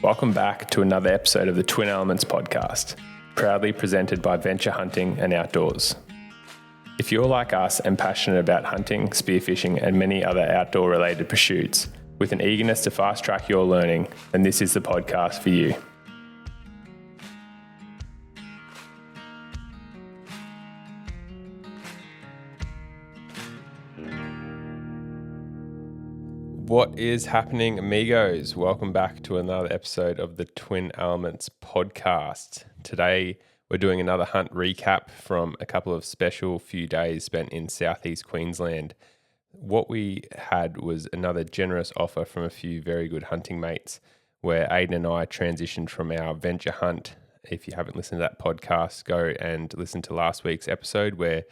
Welcome back to another episode of the Twin Elements podcast, proudly presented by Venture Hunting and Outdoors. If you're like us and passionate about hunting, spearfishing, and many other outdoor-related pursuits, with an eagerness to fast-track your learning, then this is the podcast for you. What is happening, amigos? Welcome back to another episode of the Twin Elements podcast. Today, we're doing another hunt recap from a couple of special few days spent in South East Queensland. What we had was another generous offer from a few very good hunting mates where Ayden and I transitioned from our venture hunt. If you haven't listened to that podcast, go and listen to last week's episode where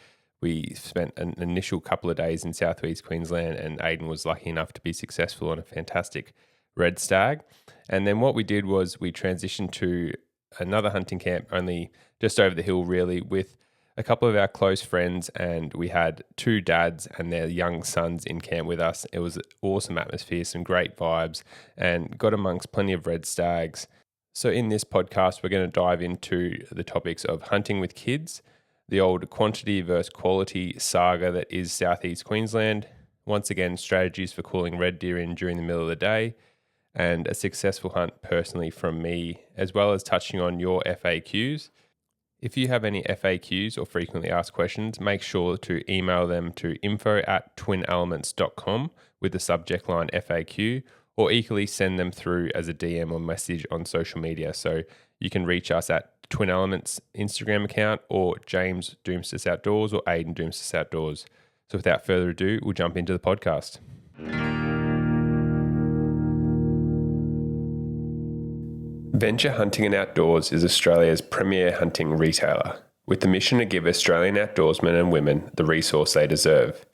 we spent an initial couple of days in South East Queensland and Ayden was lucky enough to be successful on a fantastic red stag. And then what we did was we transitioned to another hunting camp only just over the hill really with a couple of our close friends, and we had two dads and their young sons in camp with us. It was an awesome atmosphere, some great vibes, and got amongst plenty of red stags. So in this podcast, we're going to dive into the topics of hunting with kids, the old quantity versus quality saga that is South East Queensland, once again, strategies for calling red deer in during the middle of the day, and a successful hunt personally from me, as well as touching on your FAQs. If you have any FAQs or frequently asked questions, make sure to email them to info@twinelements.com with the subject line FAQ, or equally send them through as a DM or message on social media. So you can reach us at Twin Elements Instagram account or James Doumtsis Outdoors or Ayden Doumtsis Outdoors. So without further ado, we'll jump into the podcast. Venture Hunting and Outdoors is Australia's premier hunting retailer, with the mission to give Australian outdoorsmen and women the resource they deserve.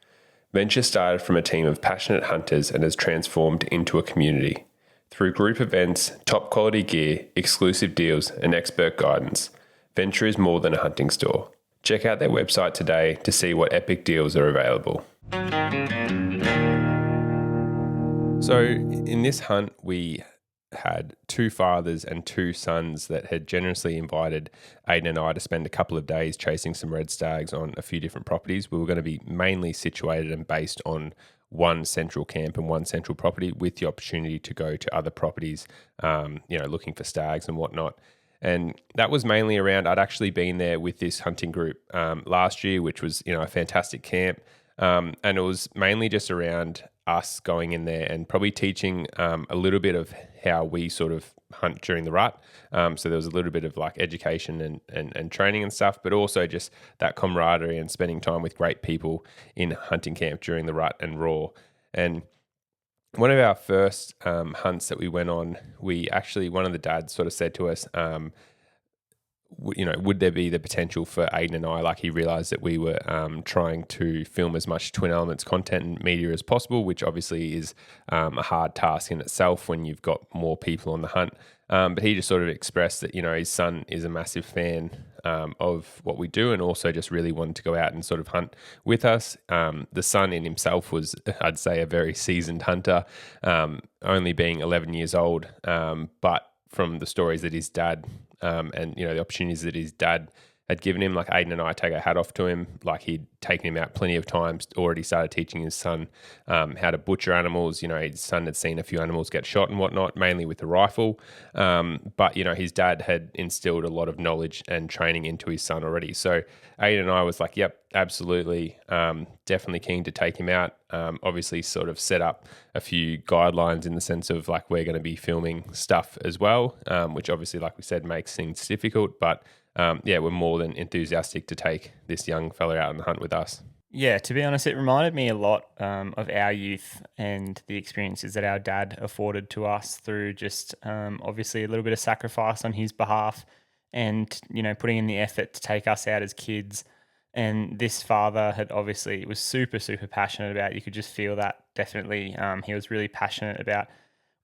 Venture started from a team of passionate hunters and has transformed into a community. Through group events, top quality gear, exclusive deals, and expert guidance, Venture is more than a hunting store. Check out their website today to see what epic deals are available. So in this hunt, we had two fathers and two sons that had generously invited Ayden and I to spend a couple of days chasing some red stags on a few different properties. We were going to be mainly situated and based on one central camp and one central property, with the opportunity to go to other properties, looking for stags and whatnot. And that was mainly around, I'd actually been there with this hunting group last year, which was, a fantastic camp. And it was mainly just around us going in there and probably teaching a little bit of how we sort of hunt during the rut. So there was a little bit of like education and training and stuff, but also just that camaraderie and spending time with great people in hunting camp during the rut and raw. And one of our first hunts that we went on, one of the dads sort of said to us, would there be the potential for Ayden and I, like he realised that we were trying to film as much Twin Elements content and media as possible, which obviously is a hard task in itself when you've got more people on the hunt. But he just sort of expressed that, his son is a massive fan of what we do and also just really wanted to go out and sort of hunt with us. The son in himself was, I'd say, a very seasoned hunter, only being 11 years old, but from the stories that his dad and the opportunities that his dad had given him, like Ayden and I take our hat off to him. Like he'd taken him out plenty of times, already started teaching his son how to butcher animals. His son had seen a few animals get shot and whatnot, mainly with a rifle. But his dad had instilled a lot of knowledge and training into his son already. So Ayden and I was like, yep, absolutely. Definitely keen to take him out. Obviously sort of set up a few guidelines in the sense of like, we're going to be filming stuff as well, which obviously, like we said, makes things difficult, but we're more than enthusiastic to take this young fella out on the hunt with us. Yeah, to be honest, it reminded me a lot of our youth and the experiences that our dad afforded to us through just obviously a little bit of sacrifice on his behalf and, putting in the effort to take us out as kids. And this father was super, super passionate about it. You could just feel that definitely. He was really passionate about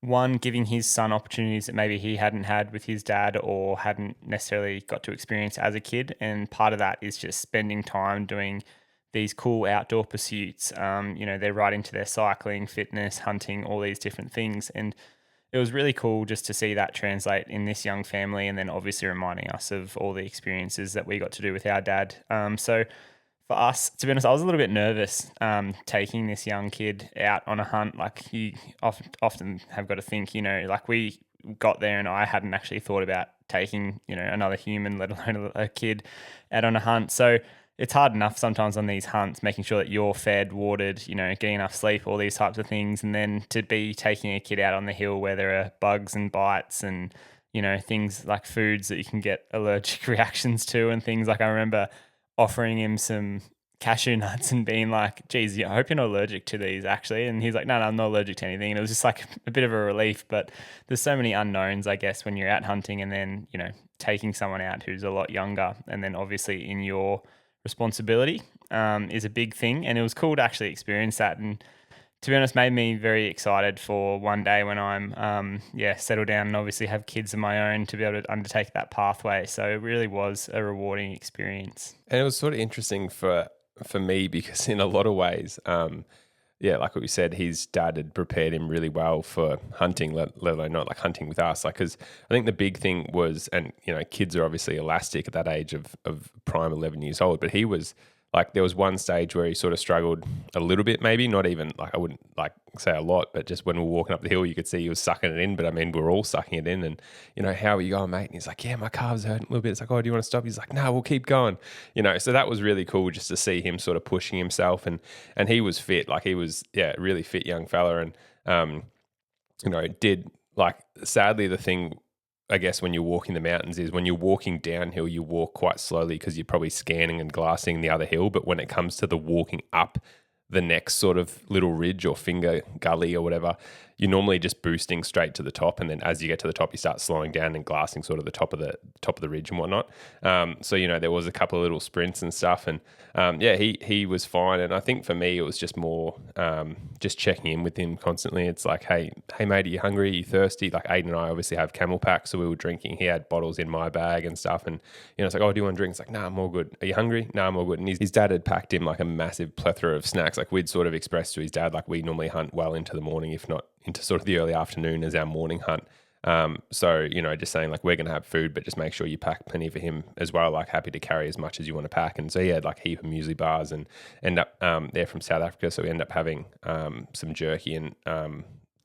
one, giving his son opportunities that maybe he hadn't had with his dad or hadn't necessarily got to experience as a kid. And part of that is just spending time doing these cool outdoor pursuits. They're right into their cycling, fitness, hunting, all these different things. And it was really cool just to see that translate in this young family, and then obviously reminding us of all the experiences that we got to do with our dad. So for us, to be honest, I was a little bit nervous taking this young kid out on a hunt. Like you often have got to think, like we got there and I hadn't actually thought about taking, another human, let alone a kid out on a hunt. So it's hard enough sometimes on these hunts, making sure that you're fed, watered, getting enough sleep, all these types of things. And then to be taking a kid out on the hill where there are bugs and bites and, things like foods that you can get allergic reactions to and things. Like I remember offering him some cashew nuts and being like, geez, I hope you're not allergic to these actually. And he's like, no, I'm not allergic to anything. And it was just like a bit of a relief. But there's so many unknowns, I guess, when you're out hunting and then, taking someone out who's a lot younger and then obviously in your responsibility is a big thing. And it was cool to actually experience that. And to be honest, made me very excited for one day when I'm, settle down and obviously have kids of my own to be able to undertake that pathway. So it really was a rewarding experience. And it was sort of interesting for me because in a lot of ways, like what we said, his dad had prepared him really well for hunting, let alone not like hunting with us. Like, because I think the big thing was, and kids are obviously elastic at that age of prime 11 years old, but he was like, there was one stage where he sort of struggled a little bit, maybe not even like, I wouldn't like say a lot, but just when we were walking up the hill, you could see he was sucking it in. But I mean, we're all sucking it in. And, how are you going, mate? And he's like, yeah, my calves hurt a little bit. It's like, oh, do you want to stop? He's like, no, we'll keep going. So that was really cool just to see him sort of pushing himself. And he was fit. Like he was, really fit young fella. And, did like, sadly, the thing, I guess, when you're walking the mountains is when you're walking downhill, you walk quite slowly because you're probably scanning and glassing the other hill. But when it comes to the walking up the next sort of little ridge or finger gully or whatever, you're normally just boosting straight to the top. And then as you get to the top, you start slowing down and glassing sort of the top of the ridge and whatnot. So, there was a couple of little sprints and stuff. And he was fine. And I think for me, it was just more just checking in with him constantly. It's like, hey, mate, are you hungry? Are you thirsty? Like Ayden and I obviously have camel packs. So we were drinking. He had bottles in my bag and stuff. And, it's like, oh, do you want a drink? It's like, nah, I'm all good. Are you hungry? Nah, I'm all good. And his dad had packed him like a massive plethora of snacks. Like we'd sort of expressed to his dad, like we normally hunt well into the morning, if not into sort of the early afternoon as our morning hunt. So, just saying like, we're going to have food, but just make sure you pack plenty for him as well. Like happy to carry as much as you want to pack. And so he had like a heap of muesli bars and end up, they're from South Africa. So we end up having, some jerky and,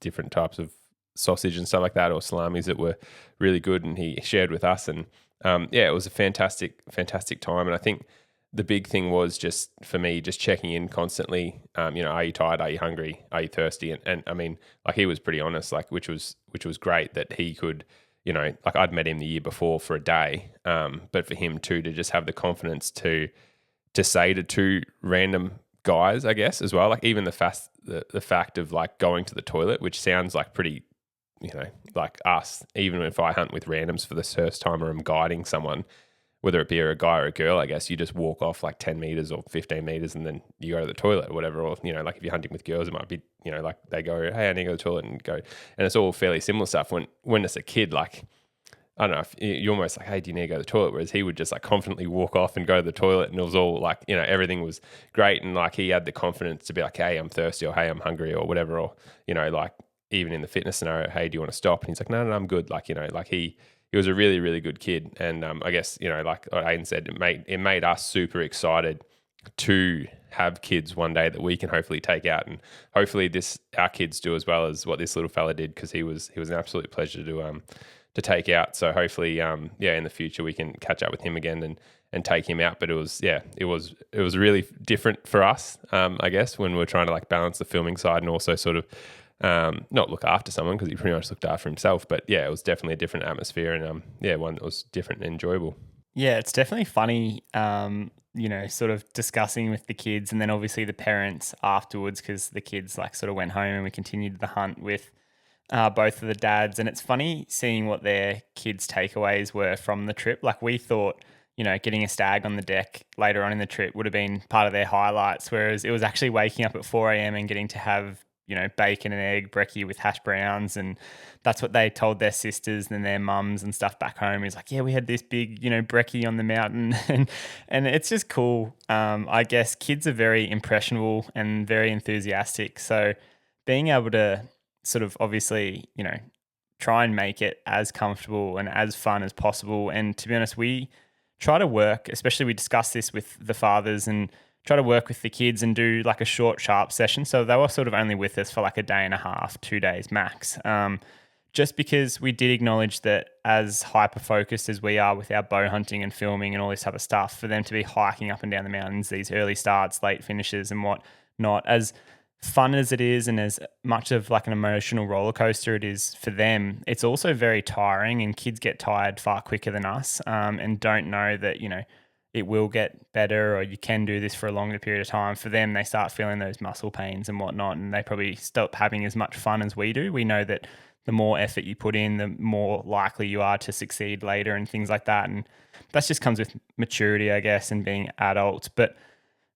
different types of sausage and stuff like that, or salamis that were really good. And he shared with us and, it was a fantastic time. And I think the big thing was just for me, just checking in constantly. Are you tired? Are you hungry? Are you thirsty? And I mean, like he was pretty honest, like which was great that he could, like I'd met him the year before for a day, but for him too to just have the confidence to say to two random guys, I guess as well, like even the fact of like going to the toilet, which sounds like pretty, like us. Even if I hunt with randoms for the first time or I'm guiding someone, whether it be a guy or a girl, I guess you just walk off like 10 meters or 15 meters and then you go to the toilet or whatever. Or, like if you're hunting with girls, it might be, like they go, hey, I need to go to the toilet and go. And it's all fairly similar stuff. When it's a kid, like, I don't know, if you're almost like, hey, do you need to go to the toilet? Whereas he would just like confidently walk off and go to the toilet and it was all like, everything was great. And like he had the confidence to be like, hey, I'm thirsty or hey, I'm hungry or whatever. Or, like even in the fitness scenario, hey, do you want to stop? And he's like, no, I'm good. Like, like he was a really, really good kid. And I guess, like Ayden said, it made us super excited to have kids one day that we can hopefully take out. And hopefully our kids do as well as what this little fella did, because he was an absolute pleasure to take out. So hopefully, in the future we can catch up with him again and take him out. But it was really different for us, I guess, when we're trying to like balance the filming side and also sort of not look after someone, because he pretty much looked after himself. But it was definitely a different atmosphere and one that was different and enjoyable. Yeah, it's definitely funny, sort of discussing with the kids and then obviously the parents afterwards, because the kids like sort of went home and we continued the hunt with both of the dads. And it's funny seeing what their kids' takeaways were from the trip. Like we thought, getting a stag on the deck later on in the trip would have been part of their highlights, whereas it was actually waking up at 4 a.m. and getting to have bacon and egg brekkie with hash browns. And that's what they told their sisters and their mums and stuff back home. He's like, yeah, we had this big, brekkie on the mountain. and it's just cool. I guess kids are very impressionable and very enthusiastic. So being able to sort of obviously, try and make it as comfortable and as fun as possible. And to be honest, we try to work, especially we discuss this with the fathers and try to work with the kids and do like a short, sharp session. So they were sort of only with us for like a day and a half, 2 days max. Just because we did acknowledge that as hyper focused as we are with our bow hunting and filming and all this type of stuff, for them to be hiking up and down the mountains, these early starts, late finishes and what not, as fun as it is and as much of like an emotional roller coaster it is for them, it's also very tiring, and kids get tired far quicker than us, and don't know that, it will get better or you can do this for a longer period of time. For them, they start feeling those muscle pains and whatnot, and they probably stop having as much fun as we do. We know that the more effort you put in, the more likely you are to succeed later and things like that. And that just comes with maturity, I guess, and being adults. But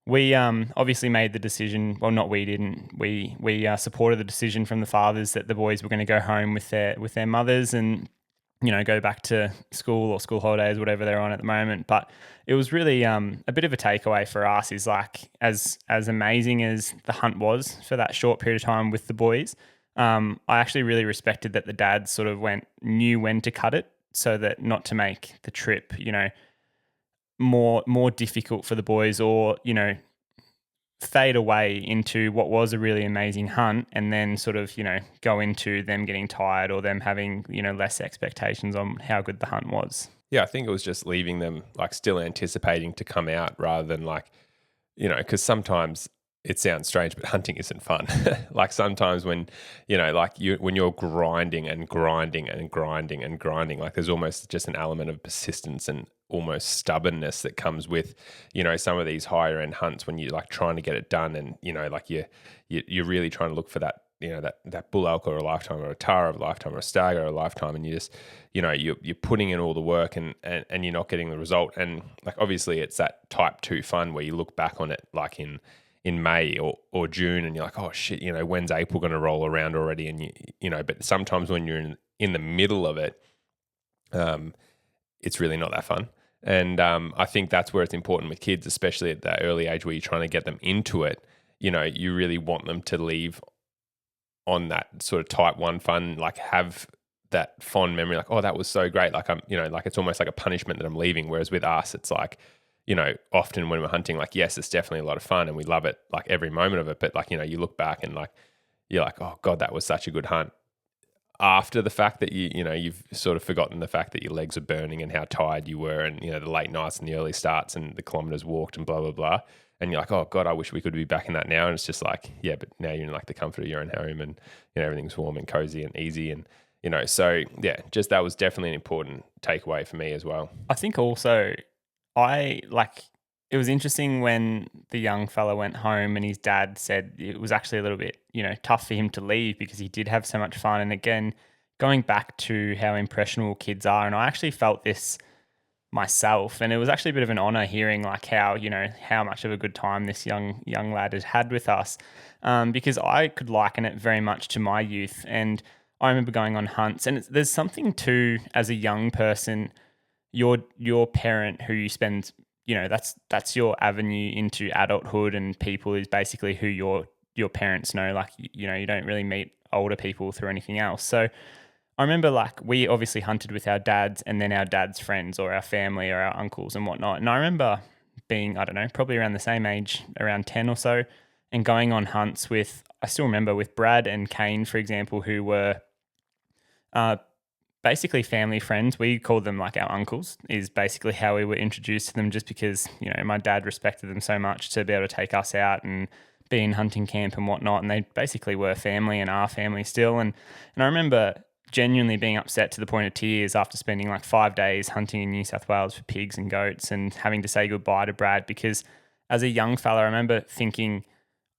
we obviously made the decision. Well, not we didn't. We supported the decision from the fathers that the boys were going to go home with their mothers and go back to school or school holidays, whatever they're on at the moment. But it was really a bit of a takeaway for us. Is like as amazing as the hunt was for that short period of time with the boys. I actually really respected that the dads sort of knew when to cut it, so that not to make the trip, more difficult for the boys, or fade away into what was a really amazing hunt, and then sort of go into them getting tired or them having less expectations on how good the hunt was. Yeah, I think it was just leaving them like still anticipating to come out rather than like, because sometimes it sounds strange, but hunting isn't fun. Like sometimes when, when you're grinding and grinding and grinding and grinding, like there's almost just an element of persistence and almost stubbornness that comes with, some of these higher end hunts when you're like trying to get it done, and, like you're really trying to look for that, that bull elk or a lifetime, or a tara of a lifetime, or a stag or a lifetime, and you just, you're putting in all the work and you're not getting the result. And like obviously it's that type 2 fun where you look back on it like in May or June, and you're like, oh shit, when's April going to roll around already? And but sometimes when you're in the middle of it, it's really not that fun. And I think that's where it's important with kids, especially at that early age where you're trying to get them into it. You really want them to leave on that sort of type 1 fun, like have that fond memory, like, oh, that was so great. Like like it's almost like a punishment that I'm leaving. Whereas with us, it's like, often when we're hunting, like, yes, it's definitely a lot of fun and we love it, like every moment of it. But like, you look back and like, you're like, oh God, that was such a good hunt. After the fact that you've sort of forgotten the fact that your legs are burning and how tired you were, and, the late nights and the early starts and the kilometers walked and blah, blah, blah. And you're like, oh God, I wish we could be back in that now. And it's just like, yeah, but now you're in like the comfort of your own home, and, everything's warm and cozy and easy. And, so yeah, just that was definitely an important takeaway for me as well. I think also it was interesting when the young fella went home and his dad said it was actually a little bit, tough for him to leave because he did have so much fun. And again, going back to how impressionable kids are, and I actually felt this myself, and it was actually a bit of an honor hearing like how much of a good time this young lad has had with us, because I could liken it very much to my youth. And I remember going on hunts, and there's something too, as a young person, your parent who you spend, that's your avenue into adulthood, and people is basically who your parents know. Like, you don't really meet older people through anything else. So I remember like we obviously hunted with our dads and then our dad's friends or our family or our uncles and whatnot. And I remember being, I don't know, probably around the same age, around 10 or so, and going on hunts with, I still remember with Brad and Kane, for example, who were basically family friends. We called them like our uncles, is basically how we were introduced to them, just because, my dad respected them so much to be able to take us out and be in hunting camp and whatnot. And they basically were family and our family still. And I remember genuinely being upset to the point of tears after spending like 5 days hunting in New South Wales for pigs and goats and having to say goodbye to Brad, because as a young fella, I remember thinking,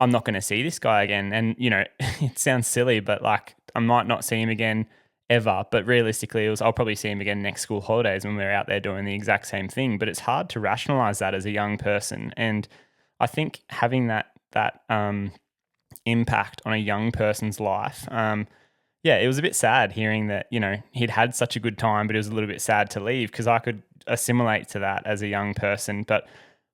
I'm not going to see this guy again. And, it sounds silly, but like I might not see him again ever. But realistically, I'll probably see him again next school holidays when we're out there doing the exact same thing. But it's hard to rationalize that as a young person. And I think having that impact on a young person's life, it was a bit sad hearing that, he'd had such a good time, but it was a little bit sad to leave, because I could assimilate to that as a young person. But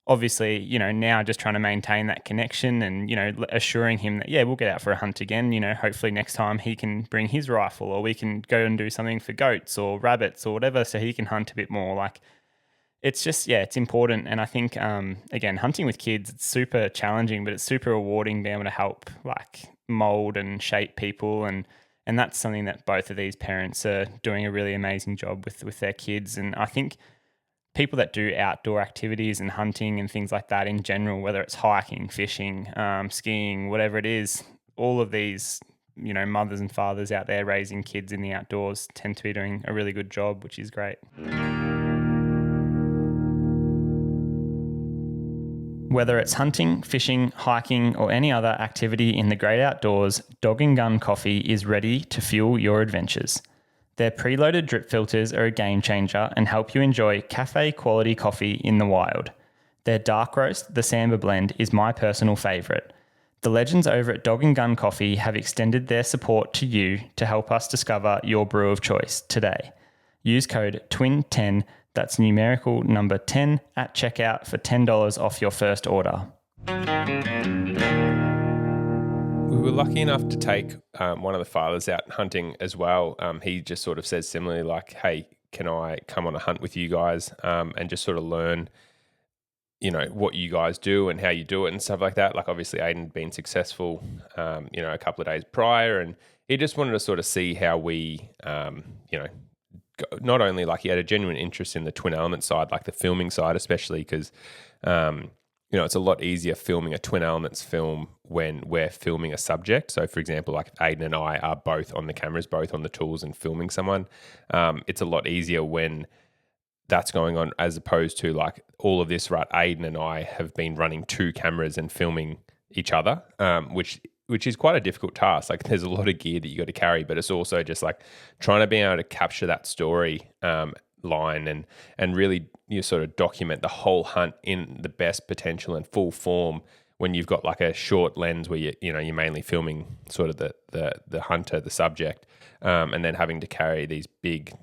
obviously, now just trying to maintain that connection and, assuring him that, yeah, we'll get out for a hunt again. Hopefully next time he can bring his rifle, or we can go and do something for goats or rabbits or whatever, so he can hunt a bit more. Like, it's just, yeah, it's important. And I think, again, hunting with kids, it's super challenging, but it's super rewarding being able to help like mold and shape people. And that's something that both of these parents are doing a really amazing job with their kids. And I think people that do outdoor activities and hunting and things like that in general, whether it's hiking, fishing, skiing, whatever it is, all of these, mothers and fathers out there raising kids in the outdoors tend to be doing a really good job, which is great. Whether it's hunting, fishing, hiking, or any other activity in the great outdoors, Dog and Gun Coffee is ready to fuel your adventures. Their preloaded drip filters are a game changer and help you enjoy cafe quality coffee in the wild. Their dark roast, the Samba blend, is my personal favourite. The legends over at Dog and Gun Coffee have extended their support to you to help us discover your brew of choice today. Use code TWIN10, that's numerical number 10, at checkout for $10 off your first order. We were lucky enough to take one of the fathers out hunting as well. He just sort of says similarly, like, hey, can I come on a hunt with you guys and just sort of learn, what you guys do and how you do it and stuff like that. Like, obviously Ayden had been successful, a couple of days prior, and he just wanted to sort of see how we, not only like he had a genuine interest in the twin element side, like the filming side, especially because, it's a lot easier filming a twin elements film when we're filming a subject. So, for example, like Ayden and I are both on the cameras, both on the tools and filming someone. It's a lot easier when that's going on as opposed to like all of this, right? Ayden and I have been running two cameras and filming each other, which is quite a difficult task. Like, there's a lot of gear that you got to carry, but it's also just like trying to be able to capture that story line and really sort of document the whole hunt in the best potential and full form when you've got like a short lens where you're mainly filming sort of the hunter, the subject, and then having to carry these big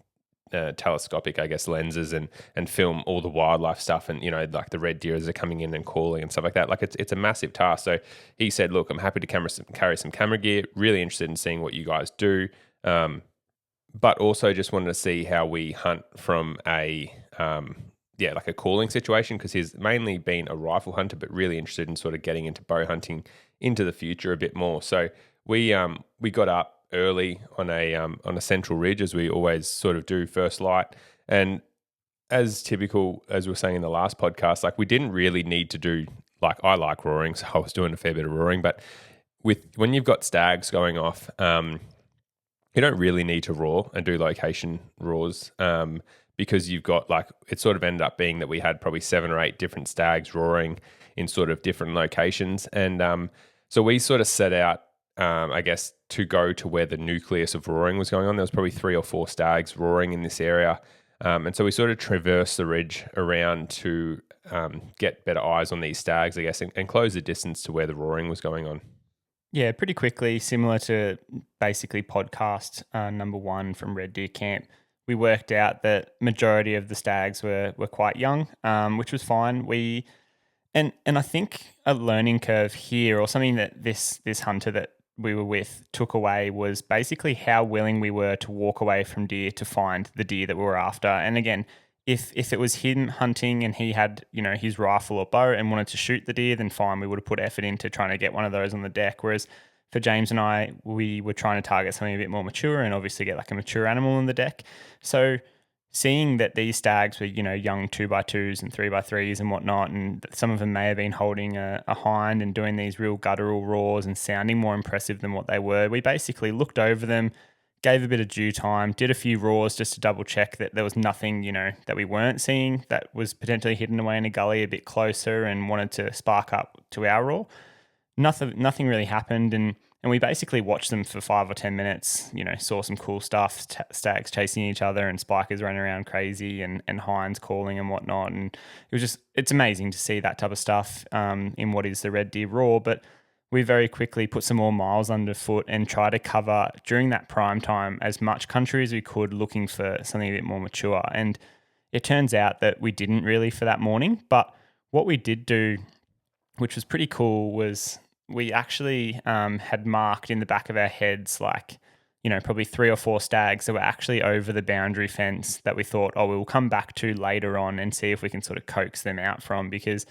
telescopic, I guess, lenses and film all the wildlife stuff and like the red deer as they're coming in and calling and stuff like that. Like, it's a massive task. So he said, look, I'm happy to carry some camera gear, really interested in seeing what you guys do, but also just wanted to see how we hunt from a like a calling situation, because he's mainly been a rifle hunter but really interested in sort of getting into bow hunting into the future a bit more. So we got up early on a central ridge, as we always sort of do, first light, and as typical, as we were saying in the last podcast, like, we didn't really need to do, like, I like roaring, so I was doing a fair bit of roaring, but when you've got stags going off, you don't really need to roar and do location roars, because you've got, like, it sort of ended up being that we had probably 7 or 8 different stags roaring in sort of different locations, and so we sort of set out, I guess, to go to where the nucleus of roaring was going on. There was probably 3 or 4 stags roaring in this area. And so we sort of traversed the ridge around to get better eyes on these stags, I guess, and close the distance to where the roaring was going on. Yeah, pretty quickly, similar to basically podcast number 1 from Red Deer Camp, we worked out that majority of the stags were quite young, which was fine. And I think a learning curve here, or something that this hunter that we were with took away, was basically how willing we were to walk away from deer to find the deer that we were after. And again, if it was him hunting and he had, his rifle or bow and wanted to shoot the deer, then fine, we would have put effort into trying to get one of those on the deck. Whereas for James and I, we were trying to target something a bit more mature and obviously get like a mature animal on the deck. So seeing that these stags were, young 2x2s and 3x3s and whatnot, and some of them may have been holding a hind and doing these real guttural roars and sounding more impressive than what they were, we basically looked over them, gave a bit of due time, did a few roars just to double check that there was nothing, that we weren't seeing that was potentially hidden away in a gully a bit closer and wanted to spark up to our roar. Nothing really happened, and we basically watched them for 5 or 10 minutes, saw some cool stuff, stags chasing each other and spikers running around crazy and hinds calling and whatnot. And it's amazing to see that type of stuff in what is the red deer roar. But we very quickly put some more miles underfoot and try to cover, during that prime time, as much country as we could, looking for something a bit more mature. And it turns out that we didn't really for that morning, but what we did do, which was pretty cool, was we actually had marked in the back of our heads probably 3 or 4 stags that were actually over the boundary fence that we thought, oh, we'll come back to later on and see if we can sort of coax them out from, because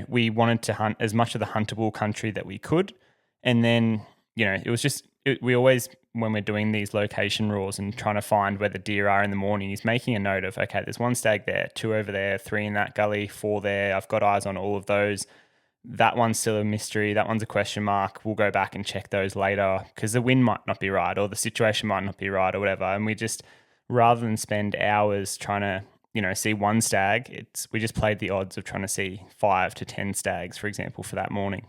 we wanted to hunt as much of the huntable country that we could. And then, it was just, we always, when we're doing these location rules and trying to find where the deer are in the morning, is making a note of, okay, there's 1 stag there, 2 over there, 3 in that gully, 4 there. I've got eyes on all of those. That one's still a mystery. That one's a question mark. We'll go back and check those later because the wind might not be right or the situation might not be right or whatever. And we just, rather than spend hours trying to, see 1 stag, we just played the odds of trying to see 5 to 10 stags, for example, for that morning.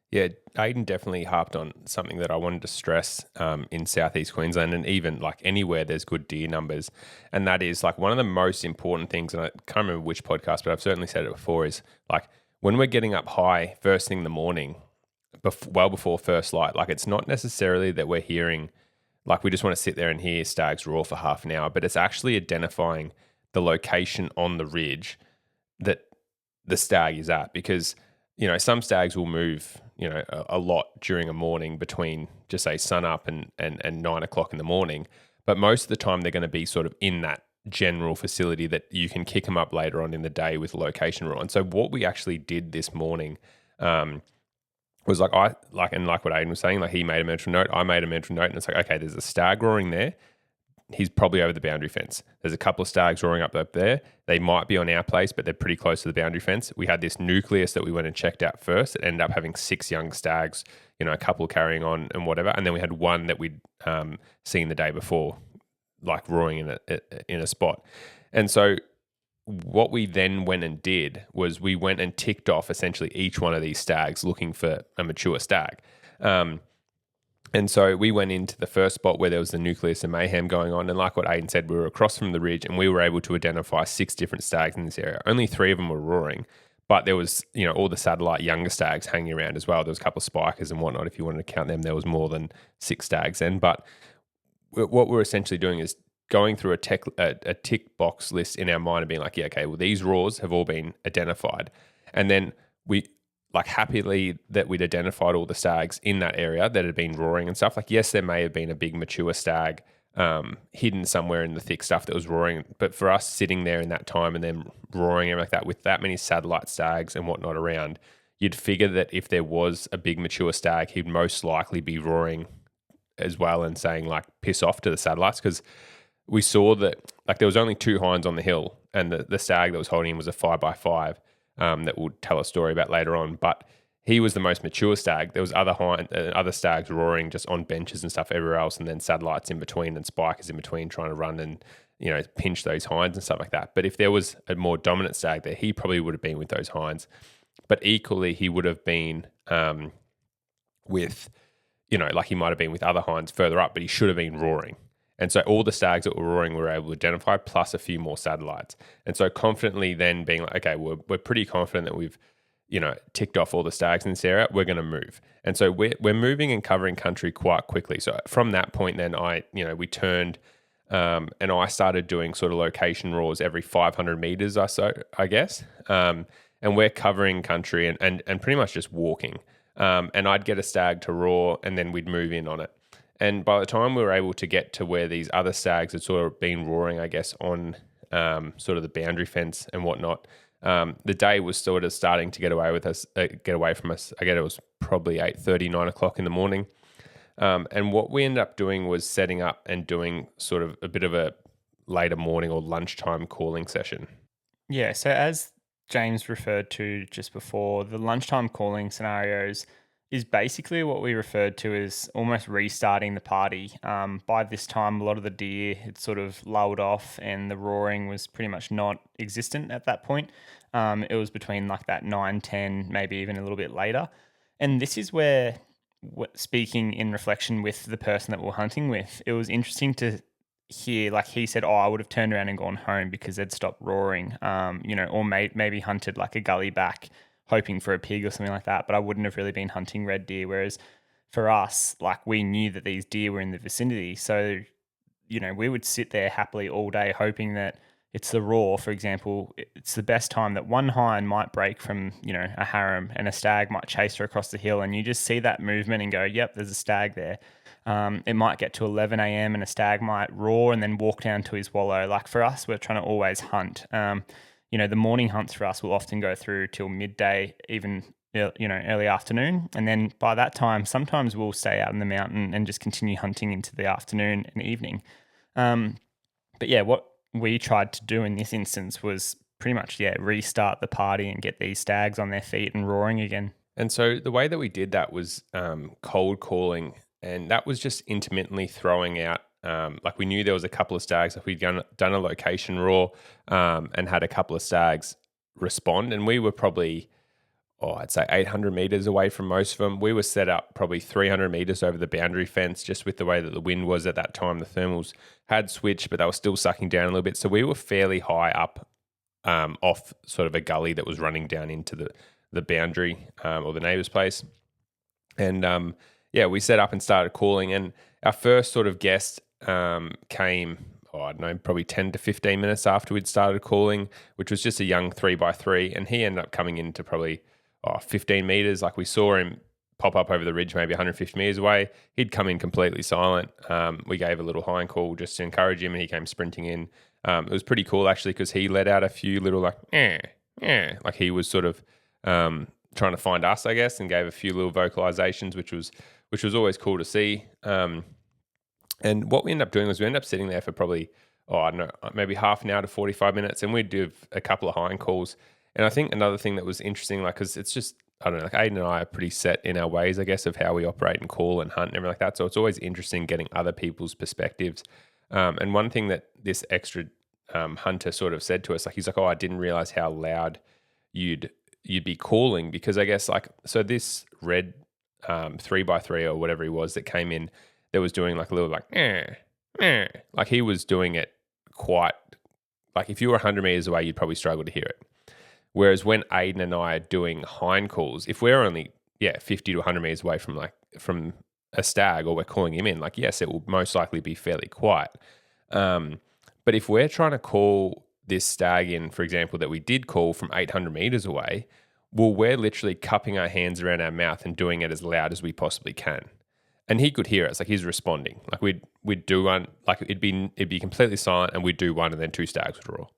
Yeah, Ayden definitely harped on something that I wanted to stress in South East Queensland, and even like anywhere there's good deer numbers. And that is like one of the most important things, and I can't remember which podcast, but I've certainly said it before, is like when we're getting up high first thing in the morning, well before first light, like it's not necessarily that we're hearing, like we just want to sit there and hear stags roar for half an hour, but it's actually identifying the location on the ridge that the stag is at, because some stags will move a lot during a morning between just say sun up and 9 o'clock in the morning, but most of the time they're going to be sort of in that general facility that you can kick them up later on in the day with location rule. And so what we actually did this morning was like what Ayden was saying, like he made a mental note, I made a mental note, and it's like, okay, there's a stag roaring there. He's probably over the boundary fence. There's a couple of stags roaring up there. They might be on our place, but they're pretty close to the boundary fence. We had this nucleus that we went and checked out first. It ended up having 6 young stags, a couple carrying on and whatever. And then we had one that we'd seen the day before, like roaring in a spot. And so what we then went and did was we went and ticked off essentially each one of these stags looking for a mature stag. And so we went into the first spot where there was the nucleus of mayhem going on. And like what Ayden said, we were across from the ridge and we were able to identify 6 different stags in this area. Only 3 of them were roaring, but there was, all the satellite younger stags hanging around as well. There was a couple of spikers and whatnot. If you wanted to count them, there was more than 6 stags then. But what we're essentially doing is going through a tick box list in our mind and being like, yeah, okay, well, these roars have all been identified. And then we happily that we'd identified all the stags in that area that had been roaring and stuff. Like, yes, there may have been a big mature stag hidden somewhere in the thick stuff that was roaring. But for us sitting there in that time and then roaring and like that with that many satellite stags and whatnot around, you'd figure that if there was a big mature stag, he'd most likely be roaring as well and saying like, piss off to the satellites. Because we saw that like there was only 2 hinds on the hill and the stag that was holding him was a 5x5. That we'll tell a story about later on, but he was the most mature stag. There was other stags roaring just on benches and stuff everywhere else, and then satellites in between and spikers in between trying to run and pinch those hinds and stuff like that. But if there was a more dominant stag there, he probably would have been with those hinds. But equally, he would have been with, like he might have been with other hinds further up, but he should have been roaring. And so all the stags that were roaring we were able to identify, plus a few more satellites. And so confidently then being like, okay, we're pretty confident that we've, ticked off all the stags in this area. We're going to move. And so we're moving and covering country quite quickly. So from that point then we turned and I started doing sort of location roars every 500 meters or so, I guess. And we're covering country and pretty much just walking. And I'd get a stag to roar and then we'd move in on it. And by the time we were able to get to where these other stags had sort of been roaring, I guess, on sort of the boundary fence and whatnot, the day was sort of starting to get away from us. I guess it was probably 8:30, 9 o'clock in the morning. And what we ended up doing was setting up and doing sort of a bit of a later morning or lunchtime calling session. Yeah, so as James referred to just before, the lunchtime calling scenarios is basically what we referred to as almost restarting the party. By this time, a lot of the deer had sort of lulled off and the roaring was pretty much not existent at that point. It was between like that 9, 10, maybe even a little bit later. And this is where, speaking in reflection with the person that we're hunting with, it was interesting to hear, like he said, I would have turned around and gone home because they'd stopped roaring, or maybe hunted like a gully back hoping for a pig or something like that, but I wouldn't have really been hunting red deer. Whereas for us, like we knew that these deer were in the vicinity. So, we would sit there happily all day hoping that it's the roar, for example. It's the best time that one hind might break from, a harem, and a stag might chase her across the hill, and you just see that movement and go, yep, there's a stag there. It might get to 11 a.m. and a stag might roar and then walk down to his wallow. Like for us, we're trying to always hunt. The morning hunts for us will often go through till midday, even early afternoon, and then by that time, sometimes we'll stay out in the mountain and just continue hunting into the afternoon and evening. But yeah, what we tried to do in this instance was pretty much, restart the party and get these stags on their feet and roaring again. And so the way that we did that was cold calling, and that was just intermittently throwing out. Like we knew there was a couple of stags. Like we'd done a location roar and had a couple of stags respond, and we were probably, I'd say 800 meters away from most of them. We were set up probably 300 meters over the boundary fence, just with the way that the wind was at that time. The thermals had switched, but they were still sucking down a little bit. So we were fairly high up off sort of a gully that was running down into the boundary or the neighbor's place. And we set up and started calling. And our first sort of guest came, I don't know, probably 10 to 15 minutes after we'd started calling, which was just a young 3x3. And he ended up coming into probably 15 meters. Like we saw him pop up over the ridge, maybe 150 meters away. He'd come in completely silent. We gave a little hind call just to encourage him, and he came sprinting in. It was pretty cool actually, because he let out a few little like he was sort of trying to find us, I guess, and gave a few little vocalizations, which was always cool to see. And what we ended up doing was we ended up sitting there for probably I don't know, maybe half an hour to 45 minutes, and we'd do a couple of hind calls. And I think another thing that was interesting, like, because it's just, I don't know, like Ayden and I are pretty set in our ways, I guess, of how we operate and call and hunt and everything like that. So it's always interesting getting other people's perspectives. And one thing that this extra hunter sort of said to us, like, he's like, I didn't realize how loud you'd be calling, because I guess, like, so this red 3x3 or whatever he was that came in that was doing like a little like, like he was doing it quite, like if you were 100 meters away, you'd probably struggle to hear it. Whereas when Ayden and I are doing hind calls, if we're only 50 to 100 meters away from a stag, or we're calling him in, like, yes, it will most likely be fairly quiet. But if we're trying to call this stag in, for example, that we did call from 800 meters away, well, we're literally cupping our hands around our mouth and doing it as loud as we possibly can. And he could hear us, like he's responding. Like we'd do one, like it'd be completely silent, and we'd do one, and then two stags would roar.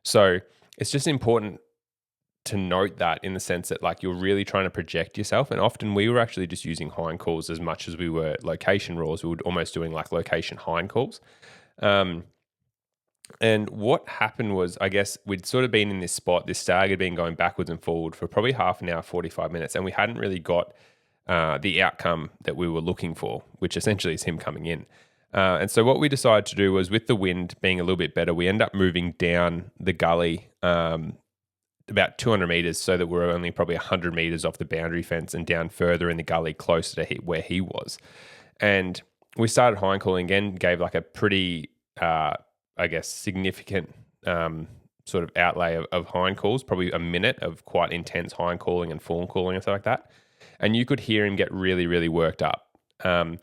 So it's just important to note that, in the sense that, like, you're really trying to project yourself. And often we were actually just using hind calls as much as we were location roars. We were almost doing like location hind calls. And what happened was, I guess we'd sort of been in this spot. This stag had been going backwards and forward for probably half an hour, 45 minutes, and we hadn't really got the outcome that we were looking for, which essentially is him coming in. And so what we decided to do was, with the wind being a little bit better, we end up moving down the gully about 200 meters, so that we're only probably 100 meters off the boundary fence and down further in the gully closer to where he was. And we started hind calling again, gave like a pretty, I guess, significant sort of outlay of hind calls, probably a minute of quite intense hind calling and fawn calling and stuff like that. And you could hear him get really, really worked up. And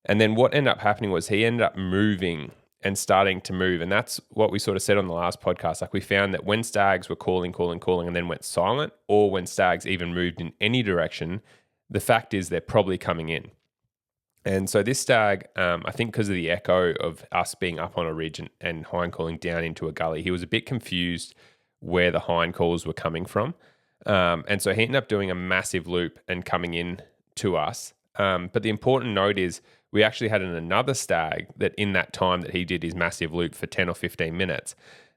then what ended up happening was he ended up moving and starting to move. And that's what we sort of said on the last podcast. Like, we found that when stags were calling, and then went silent, or when stags even moved in any direction, the fact is they're probably coming in. And so this stag, I think because of the echo of us being up on a ridge and hind calling down into a gully, he was a bit confused where the hind calls were coming from. And so he ended up doing a massive loop and coming in to us. But the important note is, we actually had another stag that, in that time that he did his massive loop for 10 or 15 minutes,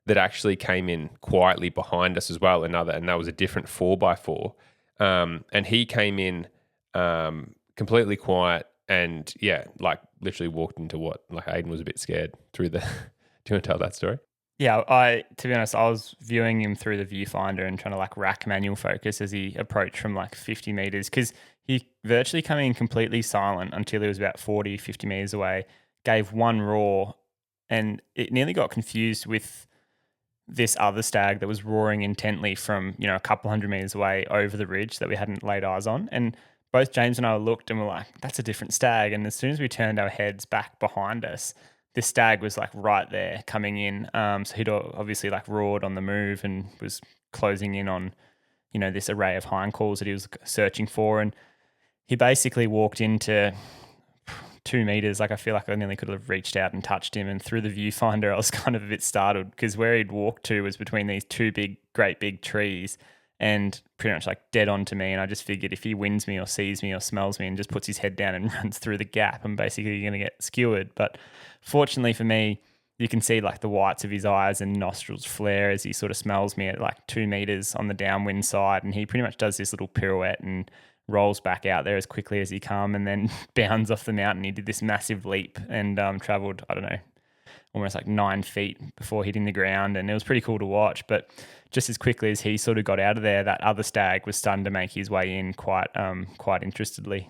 that actually came in quietly behind us as well, and that was a different 4x4. And he came in completely quiet, and like literally walked into what, like, Ayden was a bit scared through the... Do you want to tell that story? Yeah, to be honest, I was viewing him through the viewfinder and trying to like rack manual focus as he approached from like 50 meters, because he virtually came in completely silent until he was about 40, 50 meters away, gave one roar, and it nearly got confused with this other stag that was roaring intently from, a couple hundred meters away over the ridge that we hadn't laid eyes on. And both James and I looked and were like, that's a different stag. And as soon as we turned our heads back behind us, the stag was like right there coming in. So he'd obviously like roared on the move and was closing in on, this array of hind calls that he was searching for. And he basically walked into 2 meters. Like I feel like I nearly could have reached out and touched him. And through the viewfinder, I was kind of a bit startled because where he'd walked to was between these two great big trees and pretty much like dead on to me. And I just figured if he wins me or sees me or smells me and just puts his head down and runs through the gap, I'm basically going to get skewered. But fortunately for me, you can see like the whites of his eyes and nostrils flare as he sort of smells me at like 2 meters on the downwind side. And he pretty much does this little pirouette and rolls back out there as quickly as he come and then bounds off the mountain. He did this massive leap and traveled, I don't know, almost like 9 feet before hitting the ground. And it was pretty cool to watch. But just as quickly as he sort of got out of there, that other stag was starting to make his way in quite interestedly.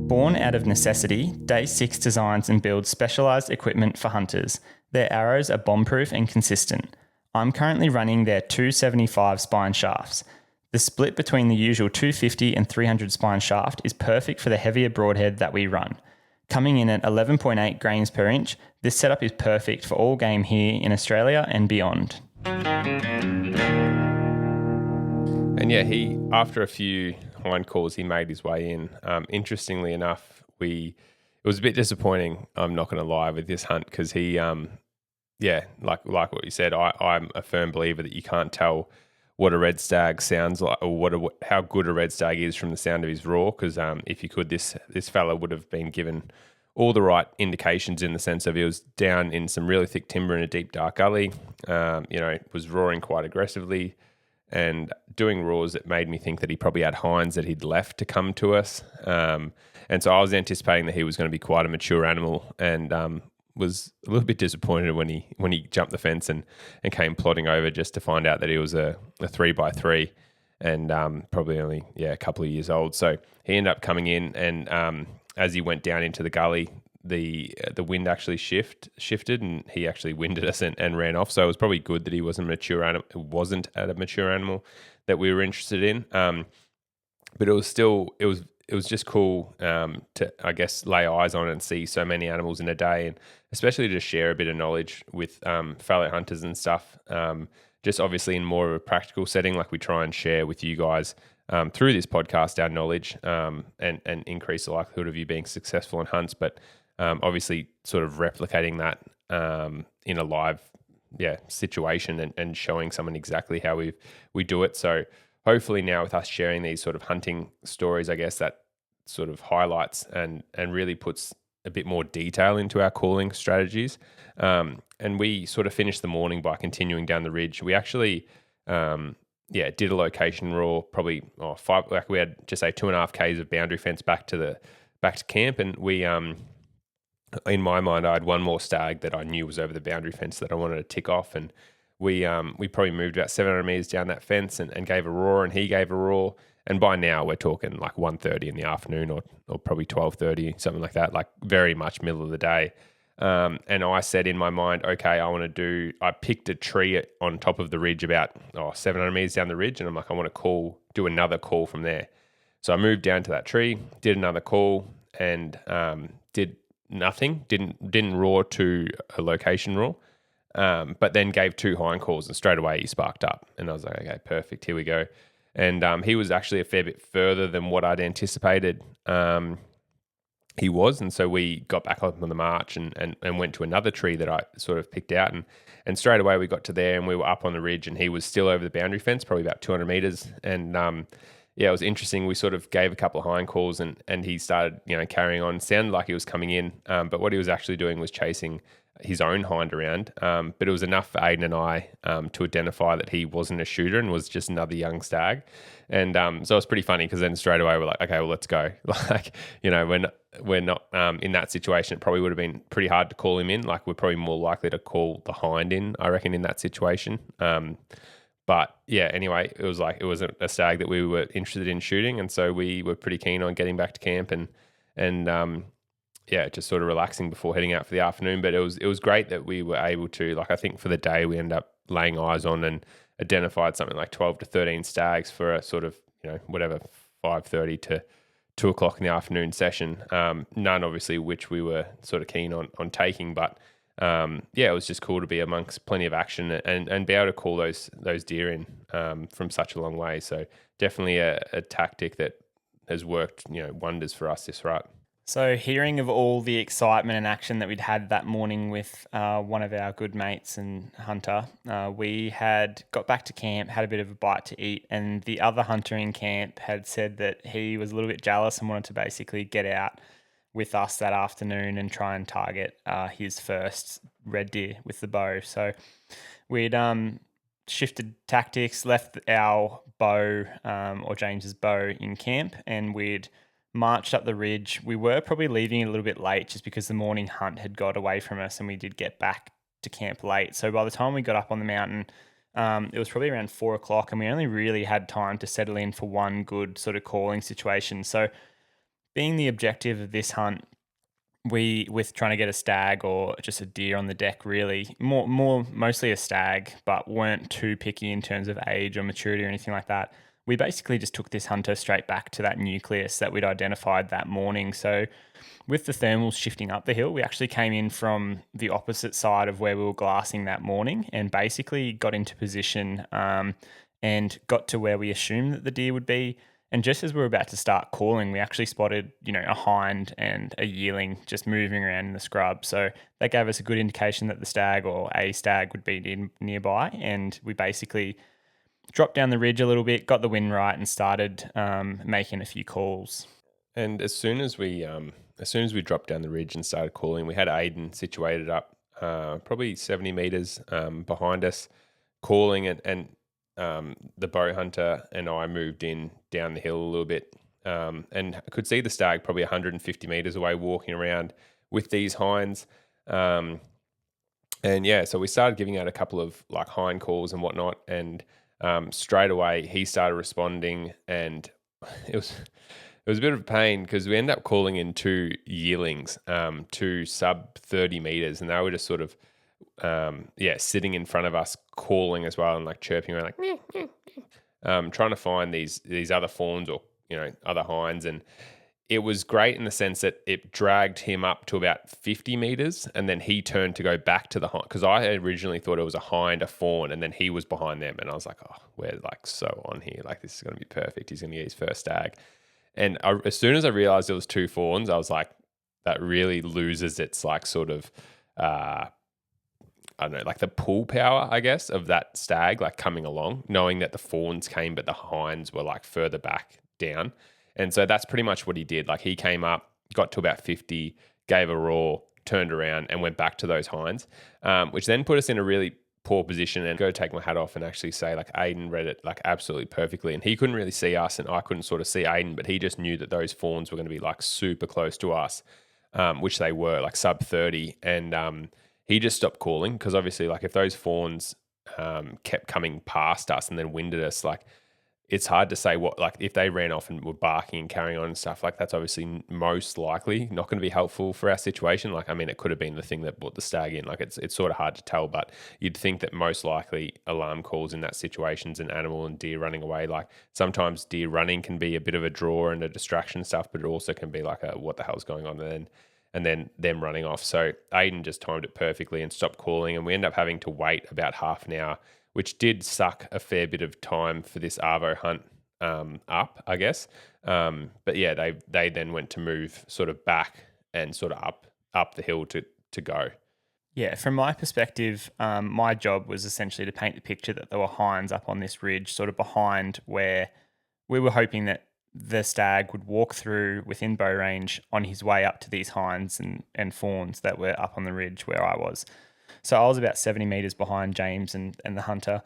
Born out of necessity, Day 6 designs and builds specialised equipment for hunters. Their arrows are bomb-proof and consistent. I'm currently running their 275 spine shafts. The split between the usual 250 and 300 spine shaft is perfect for the heavier broadhead that we run. Coming in at 11.8 grains per inch, this setup is perfect for all game here in Australia and beyond. And yeah, after a few hind calls, he made his way in. Interestingly enough, it was a bit disappointing, I'm not going to lie, with this hunt because he, like what you said, I'm a firm believer that you can't tell what a red stag sounds like or how good a red stag is from the sound of his roar because if you could, this fella would have been given all the right indications in the sense of he was down in some really thick timber in a deep dark gully, was roaring quite aggressively and doing roars that made me think that he probably had hinds that he'd left to come to us. And so I was anticipating that he was going to be quite a mature animal and was a little bit disappointed when he jumped the fence and came plodding over just to find out that he was a 3x3 and probably only a couple of years old. So he ended up coming in and as he went down into the gully, the wind actually shifted and he actually winded us and ran off. So it was probably good that he wasn't at a mature animal that we were interested in. But it was just cool to, I guess, lay eyes on and see so many animals in a day, and especially to share a bit of knowledge with fellow hunters and stuff. Just obviously in more of a practical setting, like we try and share with you guys through this podcast our knowledge and increase the likelihood of you being successful in hunts. But obviously, sort of replicating that in a live situation and showing someone exactly how we do it. So hopefully now with us sharing these sort of hunting stories, I guess that sort of highlights and really puts a bit more detail into our calling strategies. And we sort of finished the morning by continuing down the ridge. We actually, did a location roar, probably 5. Like we had just say 2.5 k's of boundary fence back to camp, and we, in my mind, I had one more stag that I knew was over the boundary fence that I wanted to tick off, and we probably moved about 700 meters down that fence and gave a roar, and he gave a roar. And by now we're talking like 1:30 in the afternoon or probably 12:30, something like that, like very much middle of the day. And I said in my mind, okay, I picked a tree on top of the ridge about 700 meters down the ridge. And I'm like, I want to do another call from there. So I moved down to that tree, did another call and did nothing, didn't roar to a location roar. But then gave 2 hind calls and straight away he sparked up. And I was like, okay, perfect, here we go. And he was actually a fair bit further than what I'd anticipated he was. And so we got back up on the march and went to another tree that I sort of picked out. And straight away we got to there and we were up on the ridge and he was still over the boundary fence, probably about 200 meters. And it was interesting. We sort of gave a couple of hind calls and he started, carrying on. Sounded like he was coming in, but what he was actually doing was chasing his own hind around. But it was enough for Ayden and I to identify that he wasn't a shooter and was just another young stag. And so it was pretty funny because then straight away we're like, okay, well, let's go. Like, we're not in that situation. It probably would have been pretty hard to call him in. Like we're probably more likely to call the hind in, I reckon, in that situation. But yeah, anyway, it was a stag that we were interested in shooting. And so we were pretty keen on getting back to camp and just sort of relaxing before heading out for the afternoon. But it was great that we were able to, like, I think for the day we ended up laying eyes on and identified something like 12 to 13 stags for a sort of, whatever, 5:30 to 2 o'clock in the afternoon session. None, obviously, which we were sort of keen on taking, but it was just cool to be amongst plenty of action and be able to call those deer in from such a long way. So definitely a tactic that has worked, wonders for us this rut. So hearing of all the excitement and action that we'd had that morning with one of our good mates and hunter, we had got back to camp, had a bit of a bite to eat, and the other hunter in camp had said that he was a little bit jealous and wanted to basically get out with us that afternoon and try and target his first red deer with the bow. So we'd shifted tactics, left our bow or James's bow in camp, and we'd marched up the ridge. We were probably leaving a little bit late just because the morning hunt had got away from us and we did get back to camp late. So by the time we got up on the mountain, it was probably around 4 o'clock and we only really had time to settle in for one good sort of calling situation. So being the objective of this hunt, with trying to get a stag or just a deer on the deck, really mostly a stag, but weren't too picky in terms of age or maturity or anything like that. We basically just took this hunter straight back to that nucleus that we'd identified that morning. So with the thermals shifting up the hill, we actually came in from the opposite side of where we were glassing that morning and basically got into position and got to where we assumed that the deer would be. And just as we were about to start calling, we actually spotted, a hind and a yearling just moving around in the scrub. So that gave us a good indication that the stag or a stag would be nearby. And we basically dropped down the ridge a little bit, got the wind right, and started making a few calls. And as soon as we dropped down the ridge and started calling, we had Ayden situated up probably 70 meters behind us, calling, and the bow hunter and I moved in down the hill a little bit, and I could see the stag probably 150 meters away walking around with these hinds. So we started giving out a couple of like hind calls and whatnot, and straight away he started responding, and it was a bit of a pain because we ended up calling in two yearlings, two sub 30 meters, and they were just sort of sitting in front of us calling as well and like chirping around like trying to find these other fawns or other hinds. And it was great in the sense that it dragged him up to about 50 meters and then he turned to go back to the hind, because I had originally thought it was a hind, a fawn, and then he was behind them, and I was like, oh, we're like so on here, like this is going to be perfect, he's going to get his first stag. And as soon as I realized it was two fawns, I was like, that really loses its like sort of I don't know, like the pull power, I guess, of that stag, like coming along, knowing that the fawns came, but the hinds were like further back down. And so that's pretty much what he did. Like he came up, got to about 50, gave a roar, turned around and went back to those hinds, which then put us in a really poor position. And go take my hat off and actually say like Ayden read it like absolutely perfectly. And he couldn't really see us and I couldn't sort of see Ayden, but he just knew that those fawns were going to be like super close to us, which they were, like sub 30. And he just stopped calling because obviously like if those fawns kept coming past us and then winded us, like it's hard to say what, like if they ran off and were barking and carrying on and stuff, like that's obviously most likely not going to be helpful for our situation. Like, I mean, it could have been the thing that brought the stag in. Like it's sort of hard to tell, but you'd think that most likely alarm calls in that situation's an animal and deer running away. Like sometimes deer running can be a bit of a draw and a distraction stuff, but it also can be like a what the hell's going on and then them running off. So Ayden just timed it perfectly and stopped calling, and we ended up having to wait about half an hour, which did suck a fair bit of time for this arvo hunt up, I guess. But yeah, they then went to move sort of back and sort of up the hill to go. Yeah, from my perspective, my job was essentially to paint the picture that there were hinds up on this ridge, sort of behind where we were hoping that the stag would walk through within bow range on his way up to these hinds and fawns that were up on the ridge where I was. So I was about 70 meters behind James and the hunter,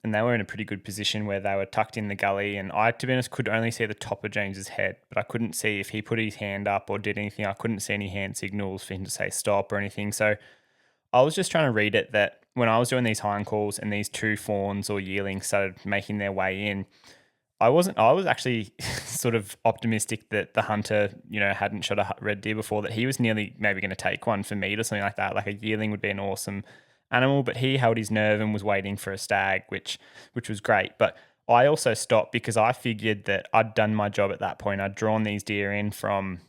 and they were in a pretty good position where they were tucked in the gully. And I, to be honest, could only see the top of James's head, but I couldn't see if he put his hand up or did anything. I couldn't see any hand signals for him to say stop or anything. So I was just trying to read it that when I was doing these hind calls and these two fawns or yearlings started making their way in, I was actually sort of optimistic that the hunter, hadn't shot a red deer before, that he was nearly maybe going to take one for meat or something like that. Like a yearling would be an awesome animal, but he held his nerve and was waiting for a stag, which was great. But I also stopped because I figured that I'd done my job at that point. I'd drawn these deer in from,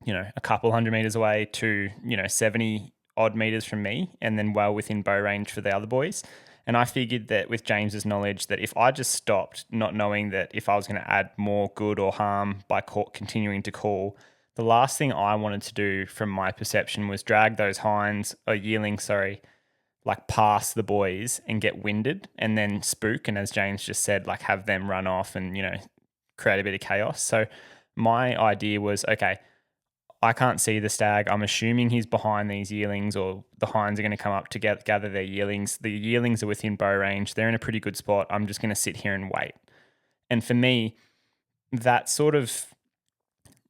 a couple hundred meters away to, 70 odd meters from me, and then well within bow range for the other boys. And I figured that with James's knowledge, that if I just stopped, not knowing that if I was going to add more good or harm by continuing to call, the last thing I wanted to do from my perception was drag those hinds, or yearlings, sorry, like past the boys and get winded and then spook. And as James just said, like have them run off and, create a bit of chaos. So my idea was, okay, I can't see the stag. I'm assuming he's behind these yearlings, or the hinds are going to come up to gather their yearlings. The yearlings are within bow range. They're in a pretty good spot. I'm just going to sit here and wait. And for me, that sort of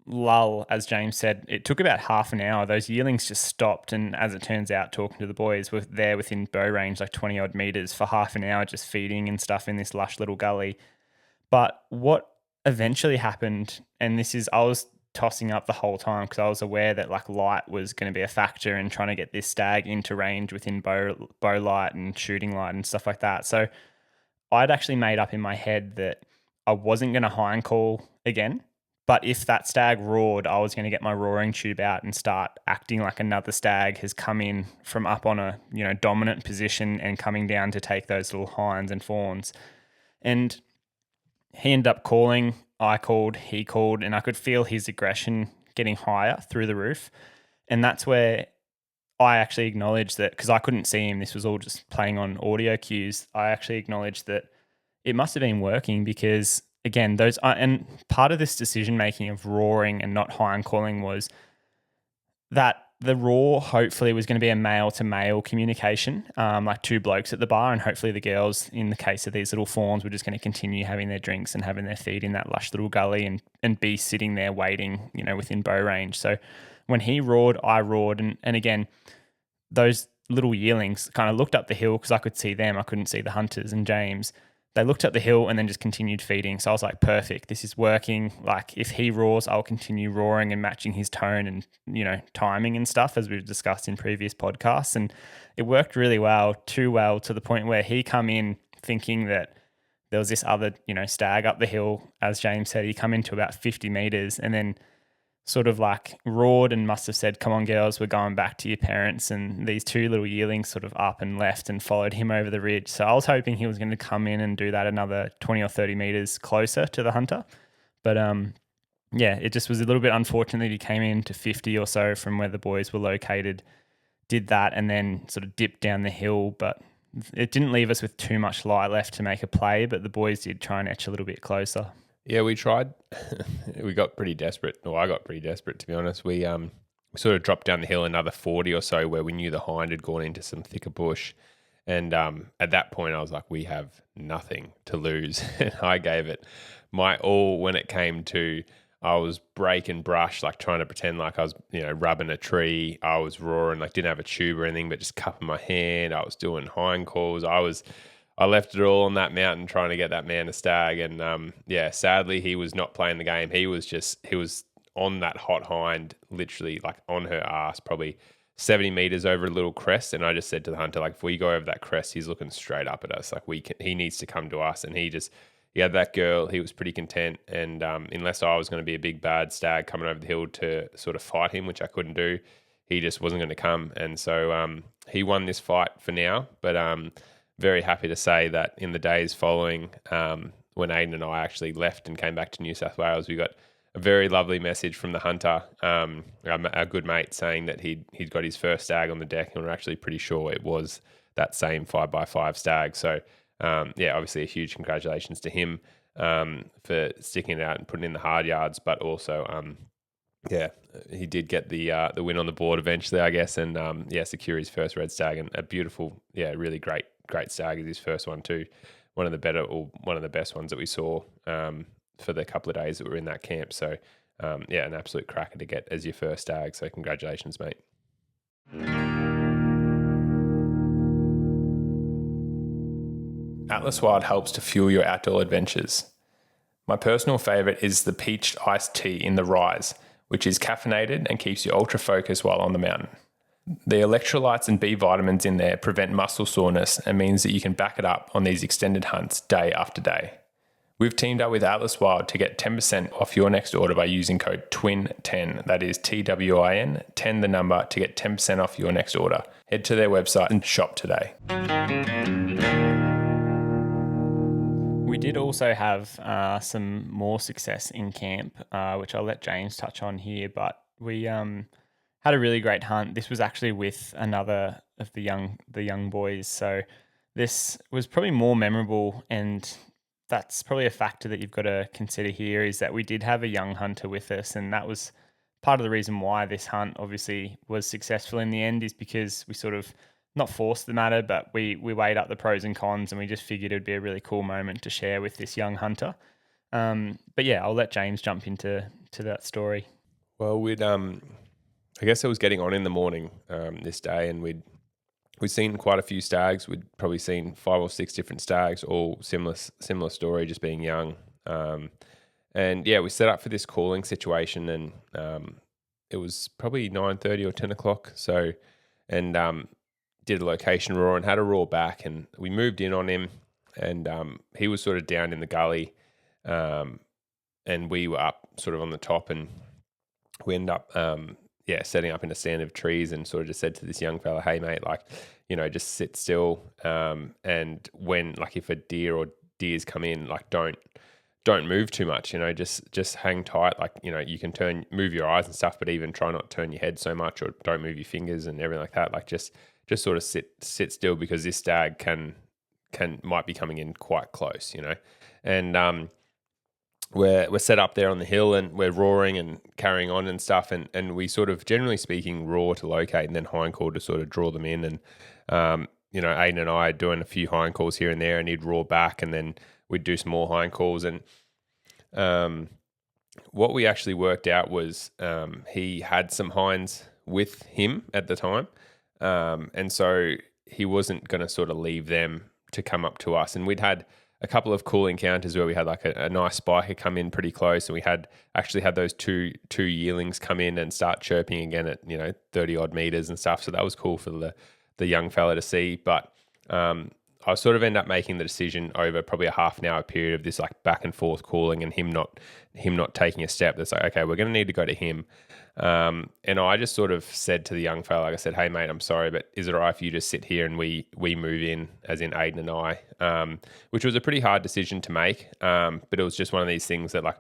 lull, as James said, it took about half an hour. Those yearlings just stopped. And as it turns out, talking to the boys, were there within bow range, like 20 odd meters for half an hour, just feeding and stuff in this lush little gully. But what eventually happened, and I was tossing up the whole time because I was aware that like light was going to be a factor in trying to get this stag into range within bow light and shooting light and stuff like that. So I'd actually made up in my head that I wasn't going to hind call again, but if that stag roared, I was going to get my roaring tube out and start acting like another stag has come in from up on a dominant position and coming down to take those little hinds and fawns. And he ended up calling, I called, he called, and I could feel his aggression getting higher through the roof. And that's where I actually acknowledged that, because I couldn't see him, this was all just playing on audio cues. I actually acknowledged that it must have been working because, again, and part of this decision making of roaring and not hind calling was that the roar hopefully was going to be a male to male communication, like two blokes at the bar, and hopefully the girls, in the case of these little fawns, were just going to continue having their drinks and having their feed in that lush little gully and be sitting there waiting, within bow range. So when he roared, I roared. And again, those little yearlings kind of looked up the hill because I could see them. I couldn't see the hunters and James. They looked up the hill and then just continued feeding. So I was like, perfect, this is working. Like if he roars, I'll continue roaring and matching his tone and, timing and stuff, as we've discussed in previous podcasts. And it worked really well, too well, to the point where he come in thinking that there was this other, stag up the hill. As James said, he come into about 50 meters and then sort of like roared and must have said, come on girls, we're going back to your parents. And these two little yearlings sort of up and left and followed him over the ridge. So I was hoping he was going to come in and do that another 20 or 30 meters closer to the hunter. But yeah, it just was a little bit unfortunate that he came in to 50 or so from where the boys were located, did that and then sort of dipped down the hill. But it didn't leave us with too much light left to make a play, but the boys did try and etch a little bit closer. Yeah, we tried. We got pretty desperate. Well, I got pretty desperate, to be honest. We sort of dropped down the hill another 40 or so where we knew the hind had gone into some thicker bush. And at that point, I was like, we have nothing to lose. And I gave it my all when it came to, I was breaking brush, like trying to pretend like I was, rubbing a tree. I was roaring, like didn't have a tube or anything, but just cupping my hand. I was doing hind calls. I left it all on that mountain trying to get that man a stag. And sadly, he was not playing the game. He was on that hot hind, literally like on her ass, probably 70 meters over a little crest. And I just said to the hunter, like, if we go over that crest, he's looking straight up at us. Like he needs to come to us. And he had that girl. He was pretty content. And unless I was going to be a big bad stag coming over the hill to sort of fight him, which I couldn't do, he just wasn't going to come. And so he won this fight for now. But very happy to say that in the days following, when Ayden and I actually left and came back to New South Wales, we got a very lovely message from the hunter, our good mate, saying that he'd got his first stag on the deck, and we're actually pretty sure it was that same 5x5 stag. So obviously a huge congratulations to him for sticking it out and putting in the hard yards, but also he did get the win on the board eventually, I guess, and secure his first red stag, and a beautiful, really great stag is his first one too. One of the best ones that we saw for the couple of days that we were in that camp. So an absolute cracker to get as your first stag. So congratulations, mate. Atlas Wild helps to fuel your outdoor adventures. My personal favourite is the peach iced tea in the Rise, which is caffeinated and keeps you ultra focused while on the mountain. The electrolytes and B vitamins in there prevent muscle soreness and means that you can back it up on these extended hunts day after day. We've teamed up with Atlas Wild to get 10% off your next order by using code TWIN10. That is TWIN, 10 the number, to get 10% off your next order. Head to their website and shop today. We did also have some more success in camp, which I'll let James touch on here, but we had a really great hunt. This was actually with another of the young boys, so this was probably more memorable, and that's probably a factor that you've got to consider here, is that we did have a young hunter with us, and that was part of the reason why this hunt obviously was successful in the end, is because we sort of not forced the matter, but we weighed up the pros and cons, and we just figured it'd be a really cool moment to share with this young hunter. But yeah, I'll let James jump into that story. Well, I guess it was getting on in the morning this day, and we'd seen quite a few stags. We'd probably seen 5 or 6 different stags, all similar story, just being young. And yeah, we set up for this calling situation, and it was probably 9:30 or 10 o'clock. So, and did a location roar and had a roar back, and we moved in on him, and he was sort of down in the gully, and we were up sort of on the top, and we ended up setting up in a stand of trees, and sort of just said to this young fella, hey mate, like, just sit still, and when, like, if a deer or deers come in, like, don't move too much, just hang tight, like, you can move your eyes and stuff, but even try not to turn your head so much, or don't move your fingers and everything like that, like just sort of sit still, because this stag might be coming in quite close, and we're set up there on the hill, and we're roaring and carrying on and stuff, and we sort of, generally speaking, roar to locate, and then hind call to sort of draw them in, and Ayden and I are doing a few hind calls here and there, and he'd roar back, and then we'd do some more hind calls, and what we actually worked out was he had some hinds with him at the time, and so he wasn't going to sort of leave them to come up to us, and we'd had a couple of cool encounters where we had like a nice spiker come in pretty close, and we actually had those two yearlings come in and start chirping again at 30 odd meters and stuff. So that was cool for the young fella to see. But I sort of end up making the decision over probably a half an hour period of this like back and forth calling, and him not taking a step. That's like, okay, we're going to need to go to him. And I just sort of said to the young fella, like I said, hey mate, I'm sorry, but is it all right if you just sit here and we move in, as in Ayden and I, which was a pretty hard decision to make. But it was just one of these things that, like,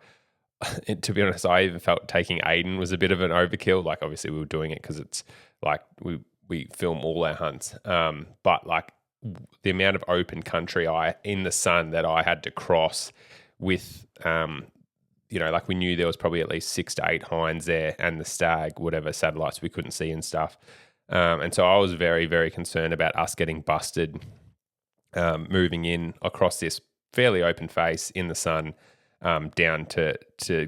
to be honest, I even felt taking Ayden was a bit of an overkill. Like, obviously we were doing it because it's like we film all our hunts. But like the amount of open country in the sun that I had to cross with, like we knew there was probably at least 6 to 8 hinds there, and the stag, whatever satellites we couldn't see and stuff. And so I was very, very concerned about us getting busted, moving in across this fairly open face in the sun, down to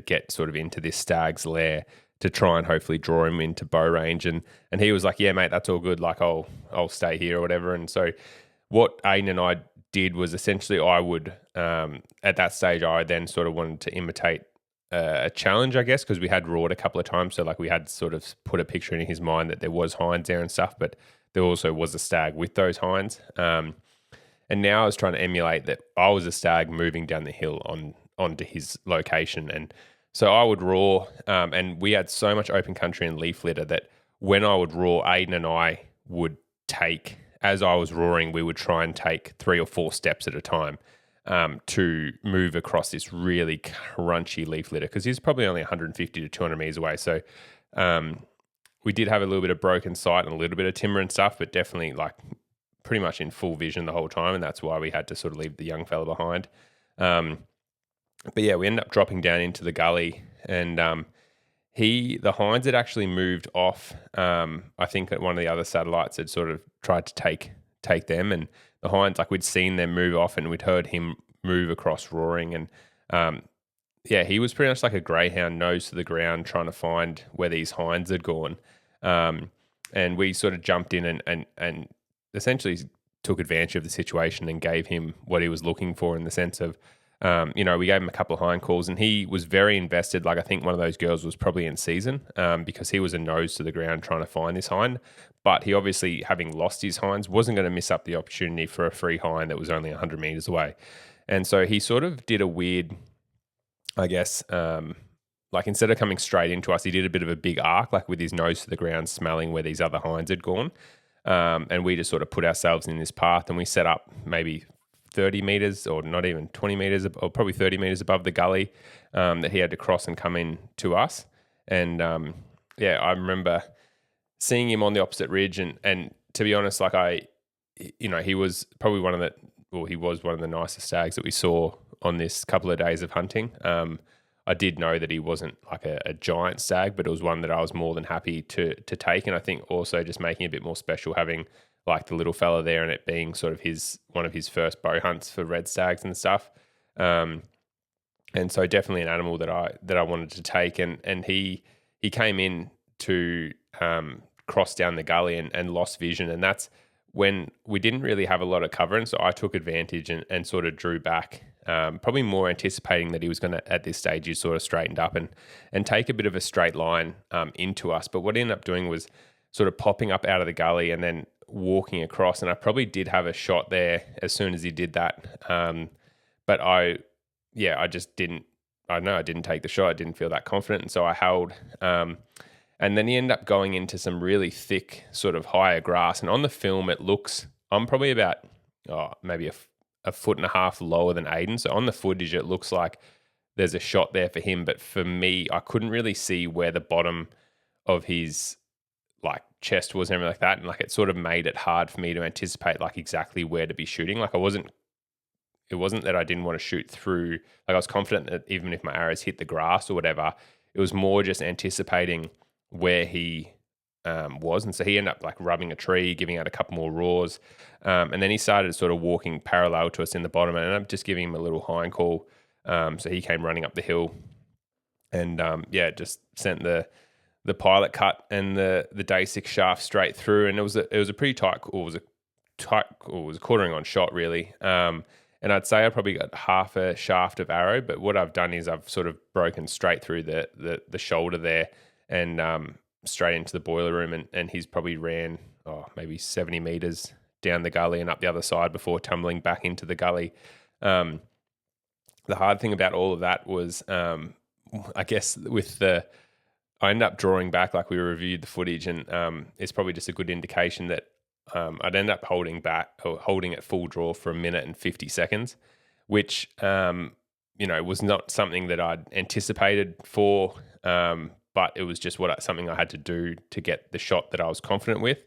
get sort of into this stag's lair to try and hopefully draw him into bow range. And he was like, yeah, mate, that's all good. Like I'll stay here or whatever. And so what Ayden and I did was essentially I would, at that stage, I then sort of wanted to imitate a challenge, I guess, because we had roared a couple of times. So like we had sort of put a picture in his mind that there was hinds there and stuff, but there also was a stag with those hinds. And now I was trying to emulate that I was a stag moving down the hill onto his location. And so I would roar, and we had so much open country and leaf litter that when I would roar, Ayden and I would take, as I was roaring, we would try and take 3 or 4 steps at a time, to move across this really crunchy leaf litter, because he's probably only 150 to 200 meters away. So we did have a little bit of broken sight and a little bit of timber and stuff, but definitely like pretty much in full vision the whole time, and that's why we had to sort of leave the young fella behind. But yeah, we ended up dropping down into the gully, and the hinds had actually moved off. I think that one of the other satellites had sort of tried to take them, and the hinds, like we'd seen them move off, and we'd heard him move across roaring, and he was pretty much like a greyhound, nose to the ground, trying to find where these hinds had gone. And we sort of jumped in and essentially took advantage of the situation and gave him what he was looking for, in the sense of, we gave him a couple of hind calls, and he was very invested. Like I think one of those girls was probably in season, because he was a nose to the ground trying to find this hind. But he obviously, having lost his hinds, wasn't going to miss up the opportunity for a free hind that was only 100 meters away. And so he sort of did a weird, I guess, like instead of coming straight into us, he did a bit of a big arc, like with his nose to the ground, smelling where these other hinds had gone. And we just sort of put ourselves in this path, and we set up maybe 30 meters or not even 20 meters, or probably 30 meters above the gully that he had to cross and come in to us. And I remember seeing him on the opposite ridge, and to be honest, like he was probably he was one of the nicest stags that we saw on this couple of days of hunting. I did know that he wasn't like a giant stag, but it was one that I was more than happy to take. And I think also just making it a bit more special having like the little fella there and it being sort of one of his first bow hunts for red stags and stuff. And so definitely an animal that I wanted to take. And he came in to cross down the gully and lost vision. And that's when we didn't really have a lot of cover. And so I took advantage and sort of drew back, probably more anticipating that he was going to, at this stage, he sort of straightened up and take a bit of a straight line into us. But what he ended up doing was sort of popping up out of the gully and then walking across. And I probably did have a shot there as soon as he did that. But I just didn't, I didn't take the shot. I didn't feel that confident. And so I held, and then he ended up going into some really thick sort of higher grass. And on the film, it looks, I'm probably about maybe a foot and a half lower than Ayden. So on the footage, it looks like there's a shot there for him. But for me, I couldn't really see where the bottom of his like chest was and everything like that. And like it sort of made it hard for me to anticipate like exactly where to be shooting. Like it wasn't that I didn't want to shoot through. Like I was confident that even if my arrows hit the grass or whatever, it was more just anticipating where he was. And so he ended up like rubbing a tree, giving out a couple more roars. And then he started sort of walking parallel to us in the bottom, and I ended up just giving him a little hind call. So he came running up the hill and just sent the pilot cut and the day 6 shaft straight through. And it was a pretty tight, it was a quartering on shot really. And I'd say I probably got half a shaft of arrow, but what I've done is I've sort of broken straight through the shoulder there and straight into the boiler room, and he's probably ran maybe 70 meters down the gully and up the other side before tumbling back into the gully. The hard thing about all of that was, I guess I ended up drawing back, like we reviewed the footage, and it's probably just a good indication that I'd end up holding at full draw for 1 minute and 50 seconds, which was not something that I'd anticipated for, but it was just something I had to do to get the shot that I was confident with.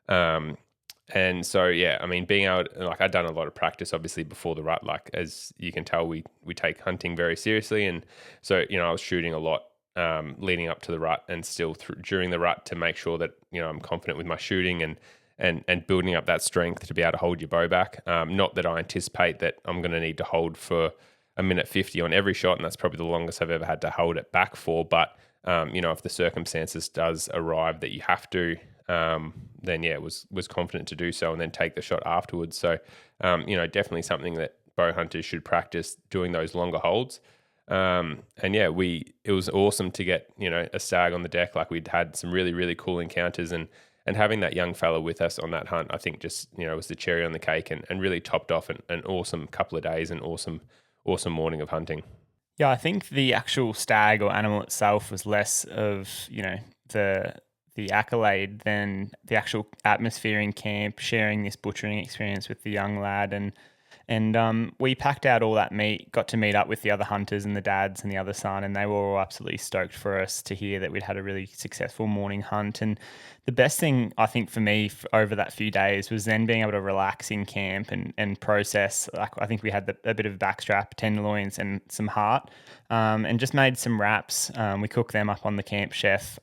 And so, being able to, like, I'd done a lot of practice obviously before the rut, like as you can tell, we take hunting very seriously. And so, I was shooting a lot leading up to the rut and still during the rut to make sure that, I'm confident with my shooting and building up that strength to be able to hold your bow back. Not that I anticipate that I'm going to need to hold for 1 minute 50 on every shot. And that's probably the longest I've ever had to hold it back for. But, if the circumstances does arrive that you have to, then it was confident to do so and then take the shot afterwards. So, definitely something that bow hunters should practice doing those longer holds. It was awesome to get, a stag on the deck. Like we'd had some really, really cool encounters and having that young fella with us on that hunt, I think just, was the cherry on the cake and really topped off an awesome couple of days and awesome morning of hunting. Yeah, I think the actual stag or animal itself was less of, the accolade than the actual atmosphere in camp, sharing this butchering experience with the young lad. And we packed out all that meat, got to meet up with the other hunters and the dads and the other son, and they were all absolutely stoked for us to hear that we'd had a really successful morning hunt. And the best thing, I think, for me over that few days was then being able to relax in camp and process. Like I think we had a bit of backstrap, tenderloins and some heart, and just made some wraps. We cooked them up on the camp chef,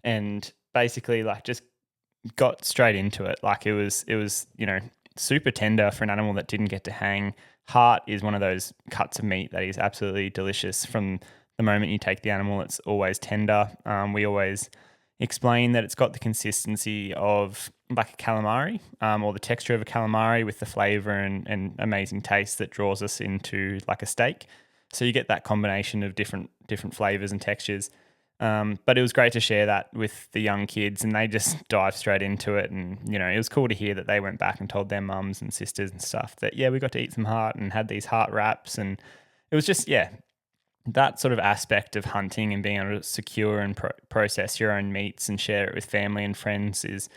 and basically like just got straight into it. Like it was super tender for an animal that didn't get to hang. Heart is one of those cuts of meat that is absolutely delicious. From the moment you take the animal, it's always tender. We always explain that it's got the consistency of like a calamari, or the texture of a calamari with the flavor and amazing taste that draws us into like a steak. So you get that combination of different flavors and textures. But it was great to share that with the young kids, and they just dived straight into it. And, it was cool to hear that they went back and told their mums and sisters and stuff that, yeah, we got to eat some heart and had these heart wraps. And it was just, yeah, that sort of aspect of hunting and being able to secure and process your own meats and share it with family and friends is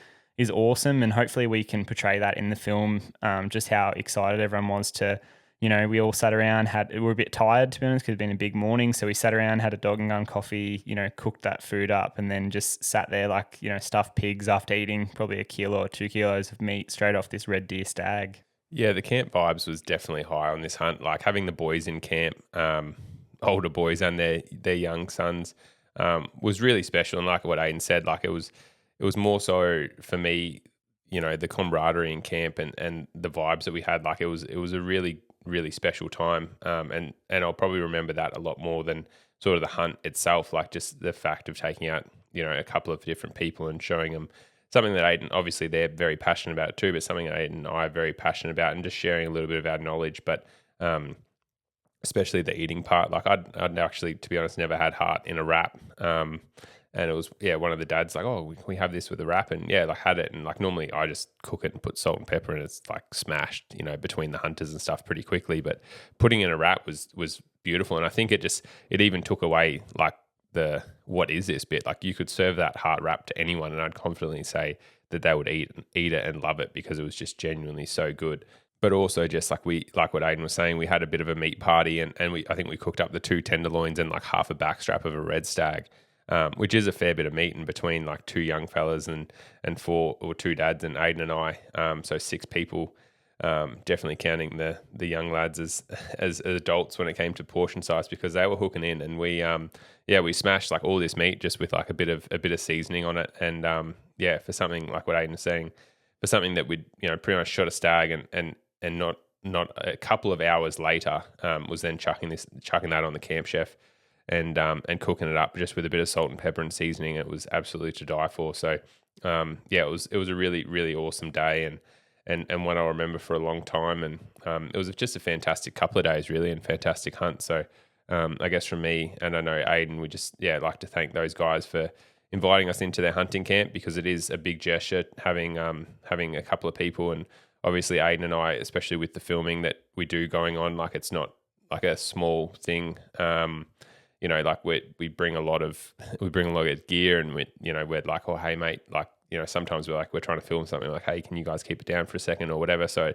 awesome. And hopefully we can portray that in the film, just how excited everyone was to, we all sat around, we were a bit tired, to be honest, because it'd been a big morning. So we sat around, had a dog and gun coffee, cooked that food up, and then just sat there like, stuffed pigs after eating probably 1 kilo or 2 kilos of meat straight off this red deer stag. Yeah, the camp vibes was definitely high on this hunt. Like having the boys in camp, older boys and their young sons, was really special. And like what Ayden said, like it was more so for me, the camaraderie in camp and the vibes that we had. Like it was a really, really special time. And I'll probably remember that a lot more than sort of the hunt itself. Like just the fact of taking out, a couple of different people and showing them something that Ayden, obviously they're very passionate about too, but something Ayden and I are very passionate about, and just sharing a little bit of our knowledge. But especially the eating part, like I'd actually, to be honest, never had heart in a wrap. And it was, one of the dads like, oh, we have this with a wrap, and like had it. And like normally I just cook it and put salt and pepper, and it's like smashed, between the hunters and stuff pretty quickly. But putting in a wrap was beautiful. And I think it even took away like what is this bit? Like you could serve that heart wrap to anyone, and I'd confidently say that they would eat it and love it, because it was just genuinely so good. But also just like what Ayden was saying, we had a bit of a meat party, and I think we cooked up the 2 tenderloins and like half a backstrap of a red stag, which is a fair bit of meat, in between like 2 young fellas and 4 or 2 dads and Ayden and I, so 6 people. Definitely counting the young lads as adults when it came to portion size, because they were hooking in, and we smashed like all this meat just with like a bit of seasoning on it, and for something like what Ayden was saying, for something that we'd pretty much shot a stag and not a couple of hours later, was then chucking that on the camp chef and cooking it up just with a bit of salt and pepper and seasoning. It was absolutely to die for. So it was a really, really awesome day, and one I'll remember for a long time. And it was just a fantastic couple of days, really, and fantastic hunt. So I guess from me, and I know Ayden, we just like to thank those guys for inviting us into their hunting camp, because it is a big gesture having a couple of people. And obviously Ayden and I, especially with the filming that we do going on, like it's not like a small thing. Like we bring a lot of gear, and we're like, oh hey mate, like sometimes we're trying to film something, like hey, can you guys keep it down for a second or whatever. So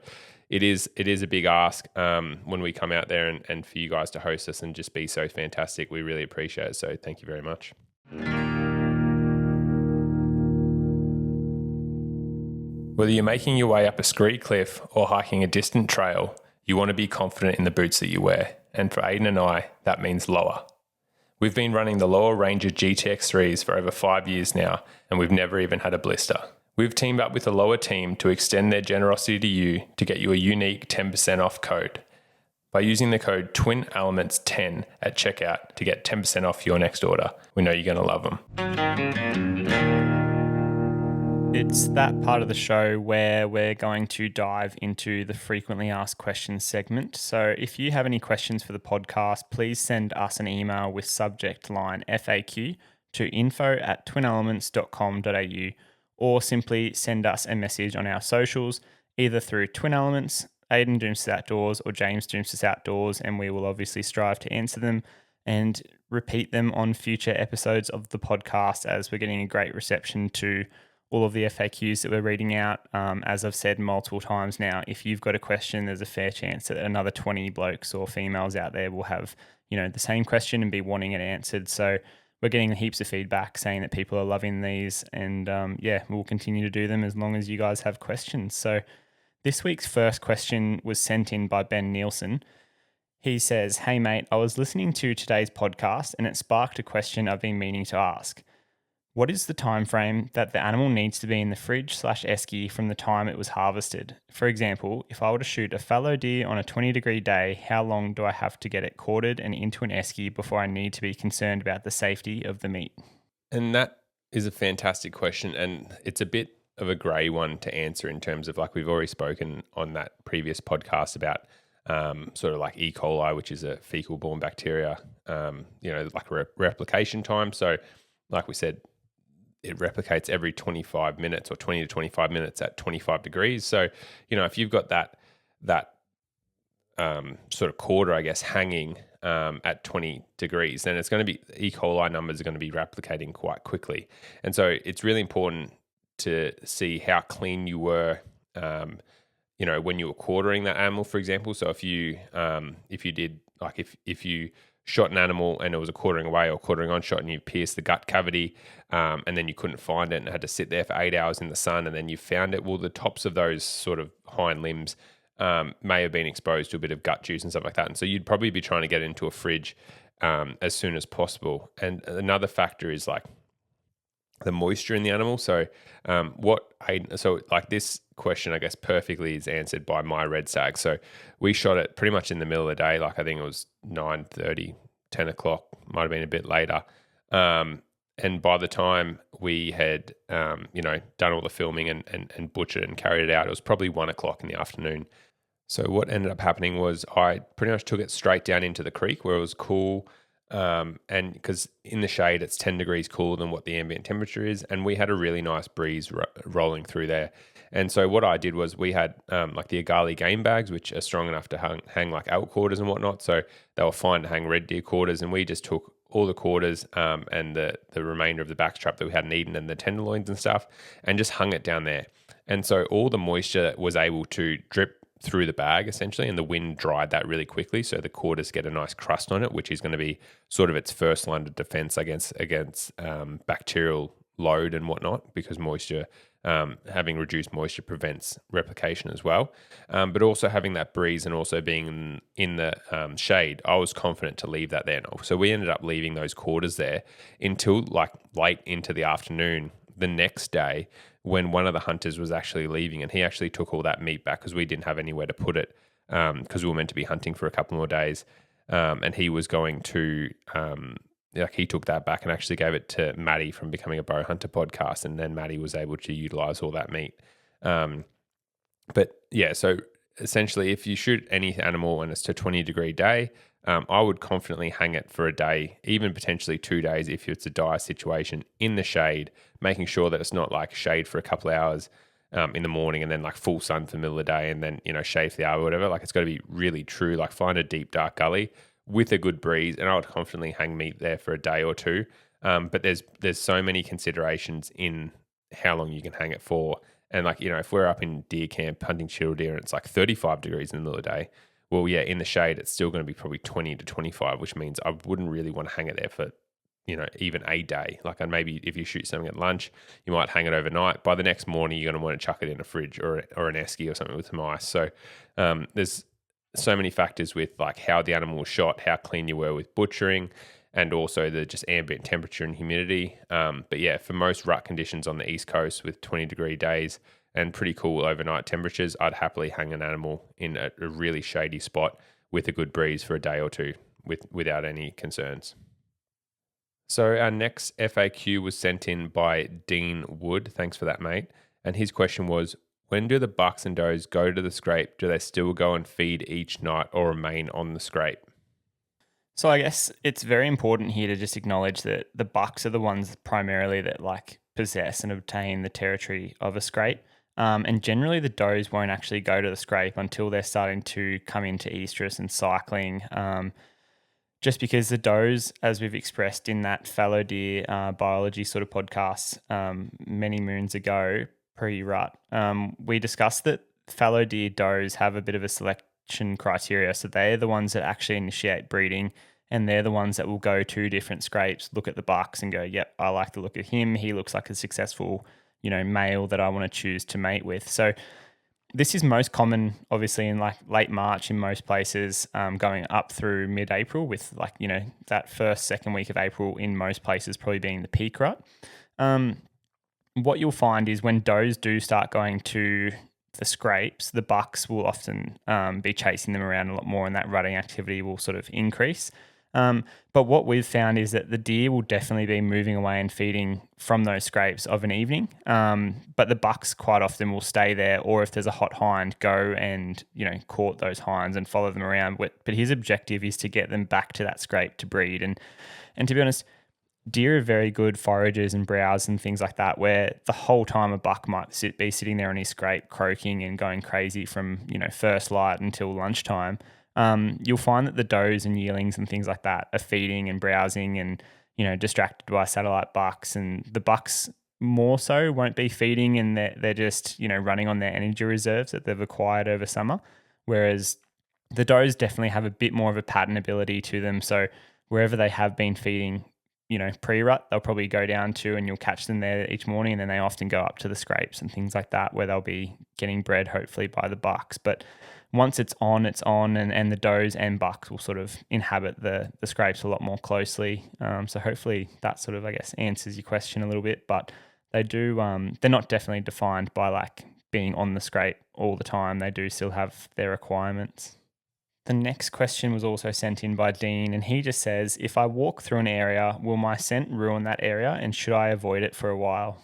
it is a big ask when we come out there, and for you guys to host us and just be so fantastic. We really appreciate it. So thank you very much. Whether you're making your way up a scree cliff or hiking a distant trail, you want to be confident in the boots that you wear. And for Ayden and I, that means Lower. We've been running the Lower Ranger GTX3s for over 5 years now, and we've never even had a blister. We've teamed up with the Lower team to extend their generosity to you to get you a unique 10% off code by using the code TWINELEMENTS10 at checkout to get 10% off your next order. We know you're going to love them. It's that part of the show where we're going to dive into the frequently asked questions segment. So if you have any questions for the podcast, please send us an email with subject line FAQ to info@twinelements.com.au, or simply send us a message on our socials, either through Twin Elements, Ayden Doumtsis Outdoors, or James Doumtsis Outdoors, and we will obviously strive to answer them and repeat them on future episodes of the podcast, as we're getting a great reception to all of the FAQs that we're reading out. As I've said multiple times now, if you've got a question, there's a fair chance that another 20 blokes or females out there will have, the same question and be wanting it answered. So we're getting heaps of feedback saying that people are loving these, and we'll continue to do them as long as you guys have questions. So this week's first question was sent in by Ben Nielsen. He says, "Hey mate, I was listening to today's podcast and it sparked a question I've been meaning to ask. What is the time frame that the animal needs to be in the fridge/esky from the time it was harvested? For example, if I were to shoot a fallow deer on a 20-degree day, how long do I have to get it quartered and into an esky before I need to be concerned about the safety of the meat?" And that is a fantastic question, and it's a bit of a grey one to answer in terms of, like we've already spoken on that previous podcast about sort of like E. coli, which is a fecal-borne bacteria, like replication time. So, like we said, it replicates every 25 minutes or 20 to 25 minutes at 25 degrees. So, if you've got that sort of quarter, I guess, hanging at 20 degrees, then it's going to be E. coli numbers are going to be replicating quite quickly. And so it's really important to see how clean you were, when you were quartering that animal, for example. So if you did, like if you shot an animal and it was a quartering away or quartering on shot and you pierced the gut cavity, and then you couldn't find it and it had to sit there for 8 hours in the sun and then you found it, well, the tops of those sort of hind limbs may have been exposed to a bit of gut juice and stuff like that. And so you'd probably be trying to get it into a fridge as soon as possible. And another factor is like the moisture in the animal. So this question, I guess, perfectly is answered by my red stag. So we shot it pretty much in the middle of the day. Like I think it was 9:30, 10 o'clock, might have been a bit later. And by the time we had, done all the filming and butchered and carried it out, it was probably 1 o'clock in the afternoon. So what ended up happening was I pretty much took it straight down into the creek where it was cool. And because in the shade, it's 10 degrees cooler than what the ambient temperature is. And we had a really nice breeze rolling through there. And so what I did was we had like the Agali game bags, which are strong enough to hang like elk quarters and whatnot. So they were fine to hang red deer quarters. And we just took all the quarters and the remainder of the backstrap that we hadn't eaten and the tenderloins and stuff and just hung it down there. And so all the moisture was able to drip through the bag essentially, and the wind dried that really quickly. So the quarters get a nice crust on it, which is going to be sort of its first line of defense against bacterial load and whatnot, because moisture, having reduced moisture prevents replication as well. But also having that breeze and also being in the shade, I was confident to leave that there. So we ended up leaving those quarters there until like late into the afternoon the next day, when one of the hunters was actually leaving, and he actually took all that meat back because we didn't have anywhere to put it, because we were meant to be hunting for a couple more days, and he was going to he took that back and actually gave it to Maddie from Becoming a Bow Hunter podcast, and then Maddie was able to utilize all that meat. But yeah, so essentially, if you shoot any animal and it's to 20-degree day, I would confidently hang it for a day, even potentially 2 days if it's a dire situation, in the shade, making sure that it's not like shade for a couple of hours in the morning and then like full sun for the middle of the day and then, shade for the hour or whatever. Like it's got to be really true. Like find a deep, dark gully with a good breeze, and I would confidently hang meat there for a day or two. But there's so many considerations in how long you can hang it for. And like, if we're up in deer camp hunting chill deer and it's like 35 degrees in the middle of the day, well, yeah, in the shade, it's still going to be probably 20 to 25, which means I wouldn't really want to hang it there for, even a day. Like, and maybe if you shoot something at lunch, you might hang it overnight. By the next morning, you're going to want to chuck it in a fridge or an esky or something with some ice. So there's so many factors with like how the animal was shot, how clean you were with butchering, and also the just ambient temperature and humidity. But yeah, for most rut conditions on the East Coast with 20-degree days and pretty cool overnight temperatures, I'd happily hang an animal in a really shady spot with a good breeze for a day or two without any concerns. So our next FAQ was sent in by Dean Wood. Thanks for that, mate. And his question was, when do the bucks and does go to the scrape? Do they still go and feed each night or remain on the scrape? So I guess it's very important here to just acknowledge that the bucks are the ones primarily that like possess and obtain the territory of a scrape. And generally the does won't actually go to the scrape until they're starting to come into estrus and cycling. Just because the does, as we've expressed in that fallow deer biology sort of podcast many moons ago, pre-rut, we discussed that fallow deer does have a bit of a selection criteria. So they're the ones that actually initiate breeding, and they're the ones that will go to different scrapes, look at the bucks and go, yep, I like the look of him. He looks like a successful, male that I want to choose to mate with. So this is most common, obviously, in like late March in most places, going up through mid-April with like, that first, second week of April in most places probably being the peak rut. What you'll find is when does do start going to the scrapes, the bucks will often be chasing them around a lot more, and that rutting activity will sort of increase. But what we've found is that the deer will definitely be moving away and feeding from those scrapes of an evening. But the bucks quite often will stay there, or if there's a hot hind, go and court those hinds and follow them around. But his objective is to get them back to that scrape to breed. And to be honest, deer are very good foragers and browse and things like that, where the whole time a buck might be sitting there on his scrape croaking and going crazy from first light until lunchtime. You'll find that the does and yearlings and things like that are feeding and browsing and distracted by satellite bucks, and the bucks more so won't be feeding, and they're just running on their energy reserves that they've acquired over summer, whereas the does definitely have a bit more of a pattern ability to them. So wherever they have been feeding pre-rut, they'll probably go down to, and you'll catch them there each morning, and then they often go up to the scrapes and things like that, where they'll be getting bred hopefully by the bucks. But once it's on, and the does and bucks will sort of inhabit the scrapes a lot more closely. So hopefully that sort of, I guess, answers your question a little bit. But they do, they're not definitely defined by like being on the scrape all the time. They do still have their requirements. The next question was also sent in by Dean, and he just says, if I walk through an area, will my scent ruin that area, and should I avoid it for a while?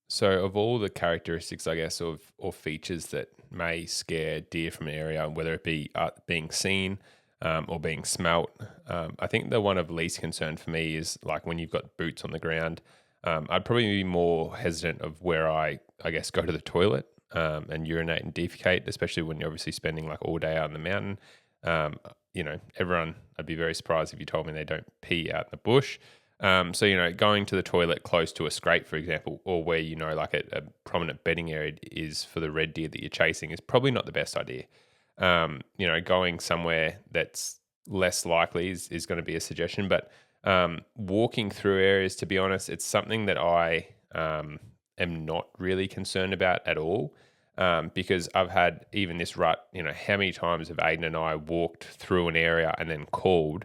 So, of all the characteristics, I guess, or features that may scare deer from an area, whether it be being seen or being smelt, I think the one of least concern for me is like when you've got boots on the ground. I'd probably be more hesitant of where I guess, go to the toilet and urinate and defecate, especially when you're obviously spending like all day out in the mountain. Everyone, I'd be very surprised if you told me they don't pee out in the bush. So, going to the toilet close to a scrape, for example, or where, like a prominent bedding area is for the red deer that you're chasing is probably not the best idea. Going somewhere that's less likely is going to be a suggestion. But walking through areas, to be honest, it's something that I am not really concerned about at all. Because I've had even this rut, how many times have Ayden and I walked through an area and then called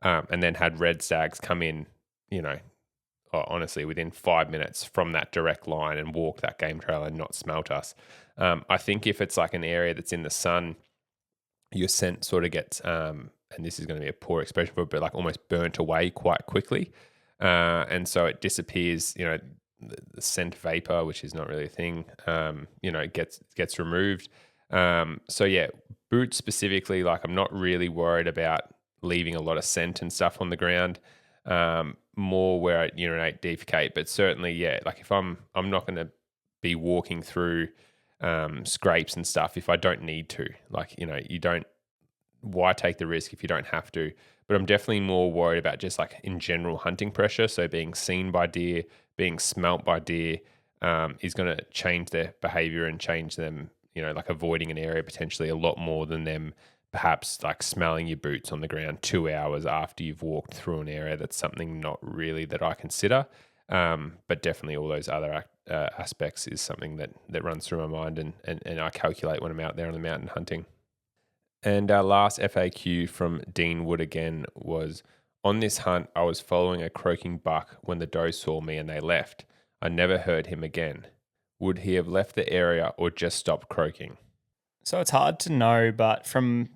and then had red stags come in, honestly, within 5 minutes from that direct line and walk that game trail and not smelt us. I think if it's like an area that's in the sun, your scent sort of gets, and this is going to be a poor expression for it, but like almost burnt away quite quickly. And so it disappears, the scent vapor, which is not really a thing, gets removed. So yeah, boots specifically, like I'm not really worried about leaving a lot of scent and stuff on the ground. More where I urinate, defecate, but certainly, yeah, like if I'm not going to be walking through scrapes and stuff if I don't need to. Like, you don't. Why take the risk if you don't have to? But I'm definitely more worried about just like in general hunting pressure. So being seen by deer, being smelt by deer is going to change their behavior and change them, like avoiding an area potentially a lot more than them perhaps like smelling your boots on the ground 2 hours after you've walked through an area. That's something not really that I consider. But definitely all those other aspects is something that runs through my mind and I calculate when I'm out there on the mountain hunting. And our last FAQ from Dean Wood again was, on this hunt, I was following a croaking buck when the doe saw me and they left. I never heard him again. Would he have left the area or just stopped croaking? So it's hard to know, but from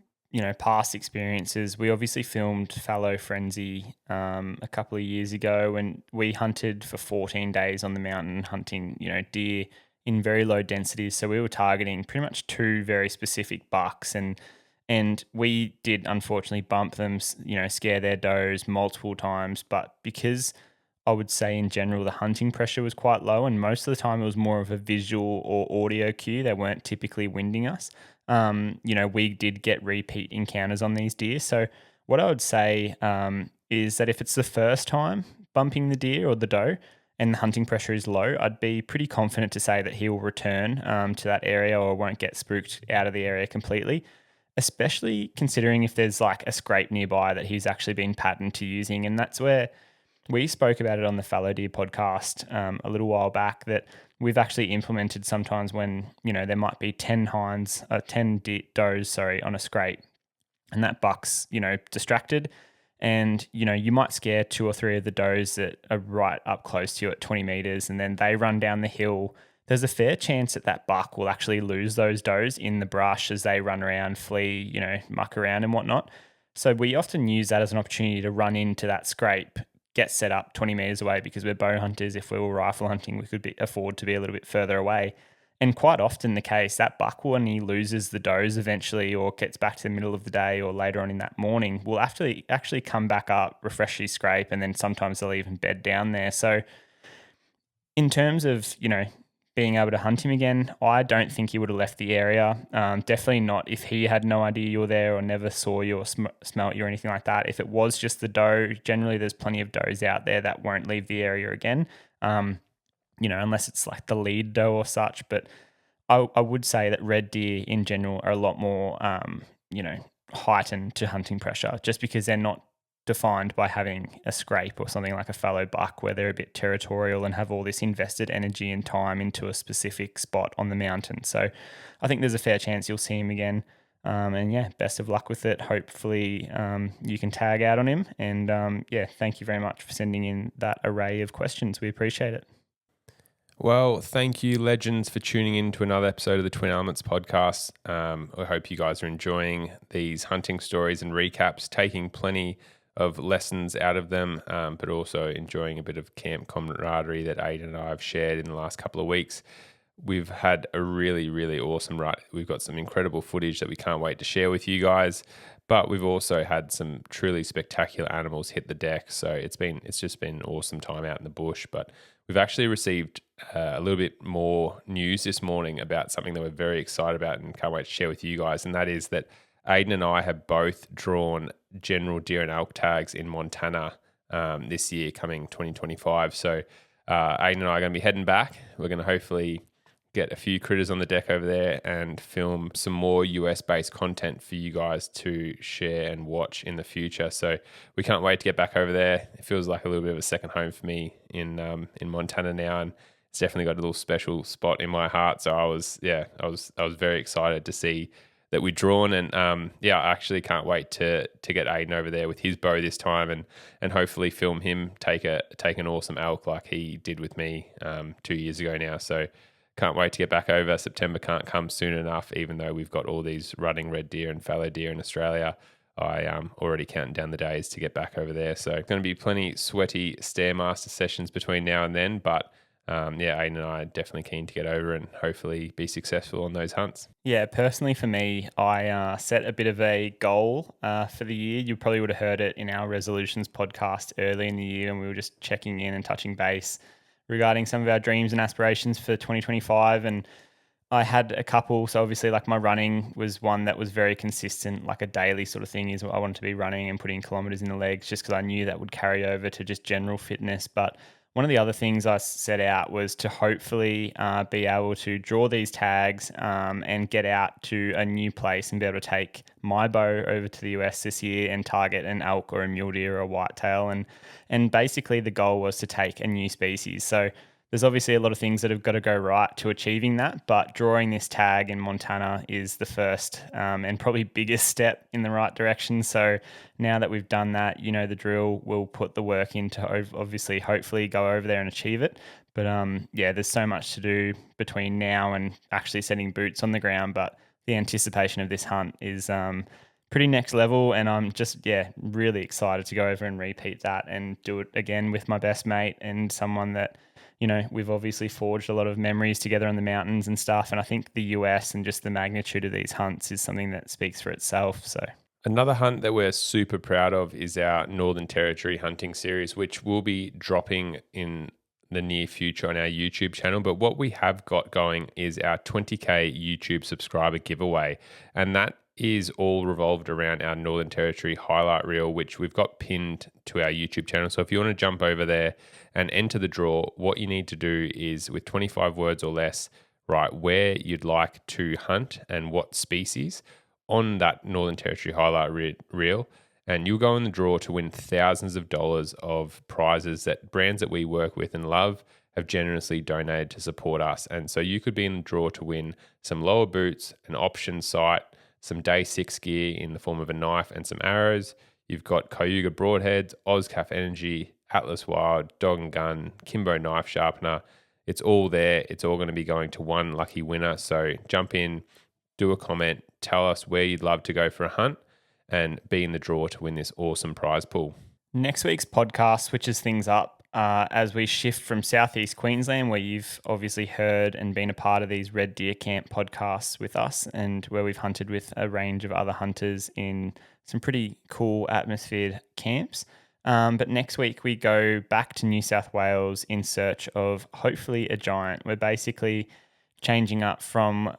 past experiences, we obviously filmed Fallow Frenzy a couple of years ago, and we hunted for 14 days on the mountain hunting deer in very low densities. So we were targeting pretty much 2 very specific bucks, and we did unfortunately bump them, scare their does multiple times. But because I would say in general the hunting pressure was quite low, and most of the time it was more of a visual or audio cue. They weren't typically winding us. We did get repeat encounters on these deer. So what I would say is that if it's the first time bumping the deer or the doe and the hunting pressure is low, I'd be pretty confident to say that he will return to that area or won't get spooked out of the area completely, especially considering if there's like a scrape nearby that he's actually been patterned to using. And that's where we spoke about it on the Fallow Deer podcast a little while back, that we've actually implemented sometimes when, there might be 10 does on a scrape, and that buck's, distracted, and, you might scare 2 or 3 of the does that are right up close to you at 20 meters, and then they run down the hill. There's a fair chance that buck will actually lose those does in the brush as they run around, flee, muck around and whatnot. So we often use that as an opportunity to run into that scrape, get set up 20 meters away because we're bow hunters. If we were rifle hunting, we could afford to be a little bit further away. And quite often the case, that buck, when he loses the does eventually or gets back to the middle of the day or later on in that morning, will actually come back up, refresh his scrape, and then sometimes they'll even bed down there. So in terms of, being able to hunt him again, I don't think he would have left the area. Definitely not if he had no idea you were there or never saw you or smelt you or anything like that. If it was just the doe, generally there's plenty of does out there that won't leave the area again, unless it's like the lead doe or such. But I would say that red deer in general are a lot more, heightened to hunting pressure just because they're not defined by having a scrape or something like a fallow buck where they're a bit territorial and have all this invested energy and time into a specific spot on the mountain. So I think there's a fair chance you'll see him again. And yeah, best of luck with it. Hopefully you can tag out on him. And thank you very much for sending in that array of questions. We appreciate it. Well, thank you, legends, for tuning in to another episode of the Twin Elements podcast. I hope you guys are enjoying these hunting stories and recaps, taking plenty of lessons out of them, but also enjoying a bit of camp camaraderie that Ayden and I have shared in the last couple of weeks. We've had a really, really awesome ride. We've got some incredible footage that we can't wait to share with you guys, but we've also had some truly spectacular animals hit the deck. So it's just been an awesome time out in the bush. But we've actually received a little bit more news this morning about something that we're very excited about and can't wait to share with you guys. And that is that Ayden and I have both drawn general deer and elk tags in Montana this year, coming 2025. So Ayden and I are going to be heading back. We're going to hopefully get a few critters on the deck over there and film some more US-based content for you guys to share and watch in the future. So we can't wait to get back over there. It feels like a little bit of a second home for me in Montana now, and it's definitely got a little special spot in my heart. So I was very excited to see that we'd drawn, and I actually can't wait to get Ayden over there with his bow this time, and hopefully film him take an awesome elk like he did with me 2 years ago now. So can't wait to get back over. September can't come soon enough, even though we've got all these running red deer and fallow deer in Australia. I already counting down the days to get back over there. So going to be plenty sweaty Stairmaster sessions between now and then, but Ayden and I are definitely keen to get over and hopefully be successful on those hunts. Yeah, personally for me, I set a bit of a goal for the year. You probably would have heard it in our resolutions podcast early in the year, and we were just checking in and touching base regarding some of our dreams and aspirations for 2025. And I had a couple. So obviously, like, my running was one that was very consistent, like a daily sort of thing. Is I wanted to be running and putting kilometers in the legs, just because I knew that would carry over to just general fitness. But one of the other things I set out was to hopefully be able to draw these tags and get out to a new place and be able to take my bow over to the US this year and target an elk or a mule deer or a whitetail. And basically the goal was to take a new species. So there's obviously a lot of things that have got to go right to achieving that, but drawing this tag in Montana is the first and probably biggest step in the right direction. So now that we've done that, the drill, we'll put the work in to obviously hopefully go over there and achieve it. But there's so much to do between now and actually setting boots on the ground, but the anticipation of this hunt is pretty next level, and I'm just really excited to go over and repeat that and do it again with my best mate and someone that we've obviously forged a lot of memories together on the mountains and stuff. And I think the US and just the magnitude of these hunts is something that speaks for itself. So another hunt that we're super proud of is our Northern Territory hunting series, which will be dropping in the near future on our YouTube channel. But what we have got going is our 20K YouTube subscriber giveaway. And that is all revolved around our Northern Territory highlight reel, which we've got pinned to our YouTube channel. So if you want to jump over there and enter the draw, what you need to do is, with 25 words or less, write where you'd like to hunt and what species on that Northern Territory highlight reel. And you'll go in the draw to win thousands of dollars of prizes that brands that we work with and love have generously donated to support us. And so you could be in the draw to win some lower boots, an option sight, some day 6 gear in the form of a knife and some arrows. You've got Cayuga broadheads, OzCaf Energy, Atlas Wild, Dog and Gun, Kimbo knife sharpener. It's all there. It's all going to be going to one lucky winner. So jump in, do a comment, tell us where you'd love to go for a hunt, and be in the draw to win this awesome prize pool. Next week's podcast switches things up as we shift from South East Queensland, where you've obviously heard and been a part of these Red Deer Camp podcasts with us, and where we've hunted with a range of other hunters in some pretty cool atmosphered camps. But next week we go back to New South Wales in search of hopefully a giant. We're basically changing up from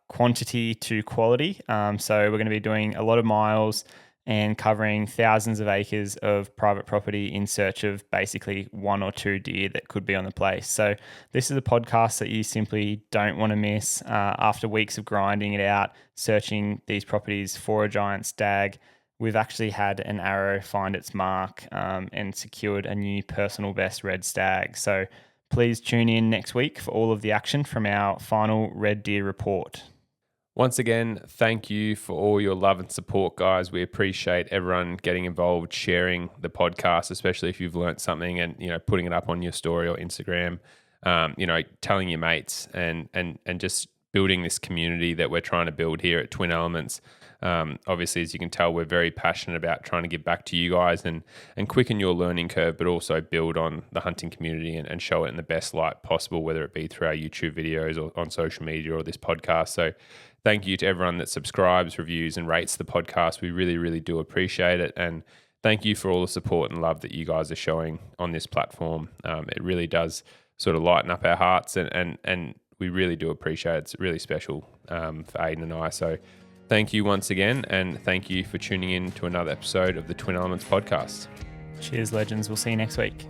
quantity to quality. So we're going to be doing a lot of miles and covering thousands of acres of private property in search of basically one or two deer that could be on the place. So this is a podcast that you simply don't want to miss. After weeks of grinding it out, searching these properties for a giant stag, we've actually had an arrow find its mark and secured a new personal best red stag. So please tune in next week for all of the action from our final Red Deer report. Once again, thank you for all your love and support, guys. We appreciate everyone getting involved, sharing the podcast, especially if you've learnt something, and putting it up on your story or Instagram. Telling your mates and just building this community that we're trying to build here at Twin Elements. Obviously, as you can tell, we're very passionate about trying to give back to you guys and quicken your learning curve, but also build on the hunting community and show it in the best light possible, whether it be through our YouTube videos or on social media or this podcast. So thank you to everyone that subscribes, reviews, and rates the podcast. We really, really do appreciate it. And thank you for all the support and love that you guys are showing on this platform. It really does sort of lighten up our hearts, and we really do appreciate it. It's really special for Ayden and I. So thank you once again, and thank you for tuning in to another episode of the Twin Elements podcast. Cheers, legends. We'll see you next week.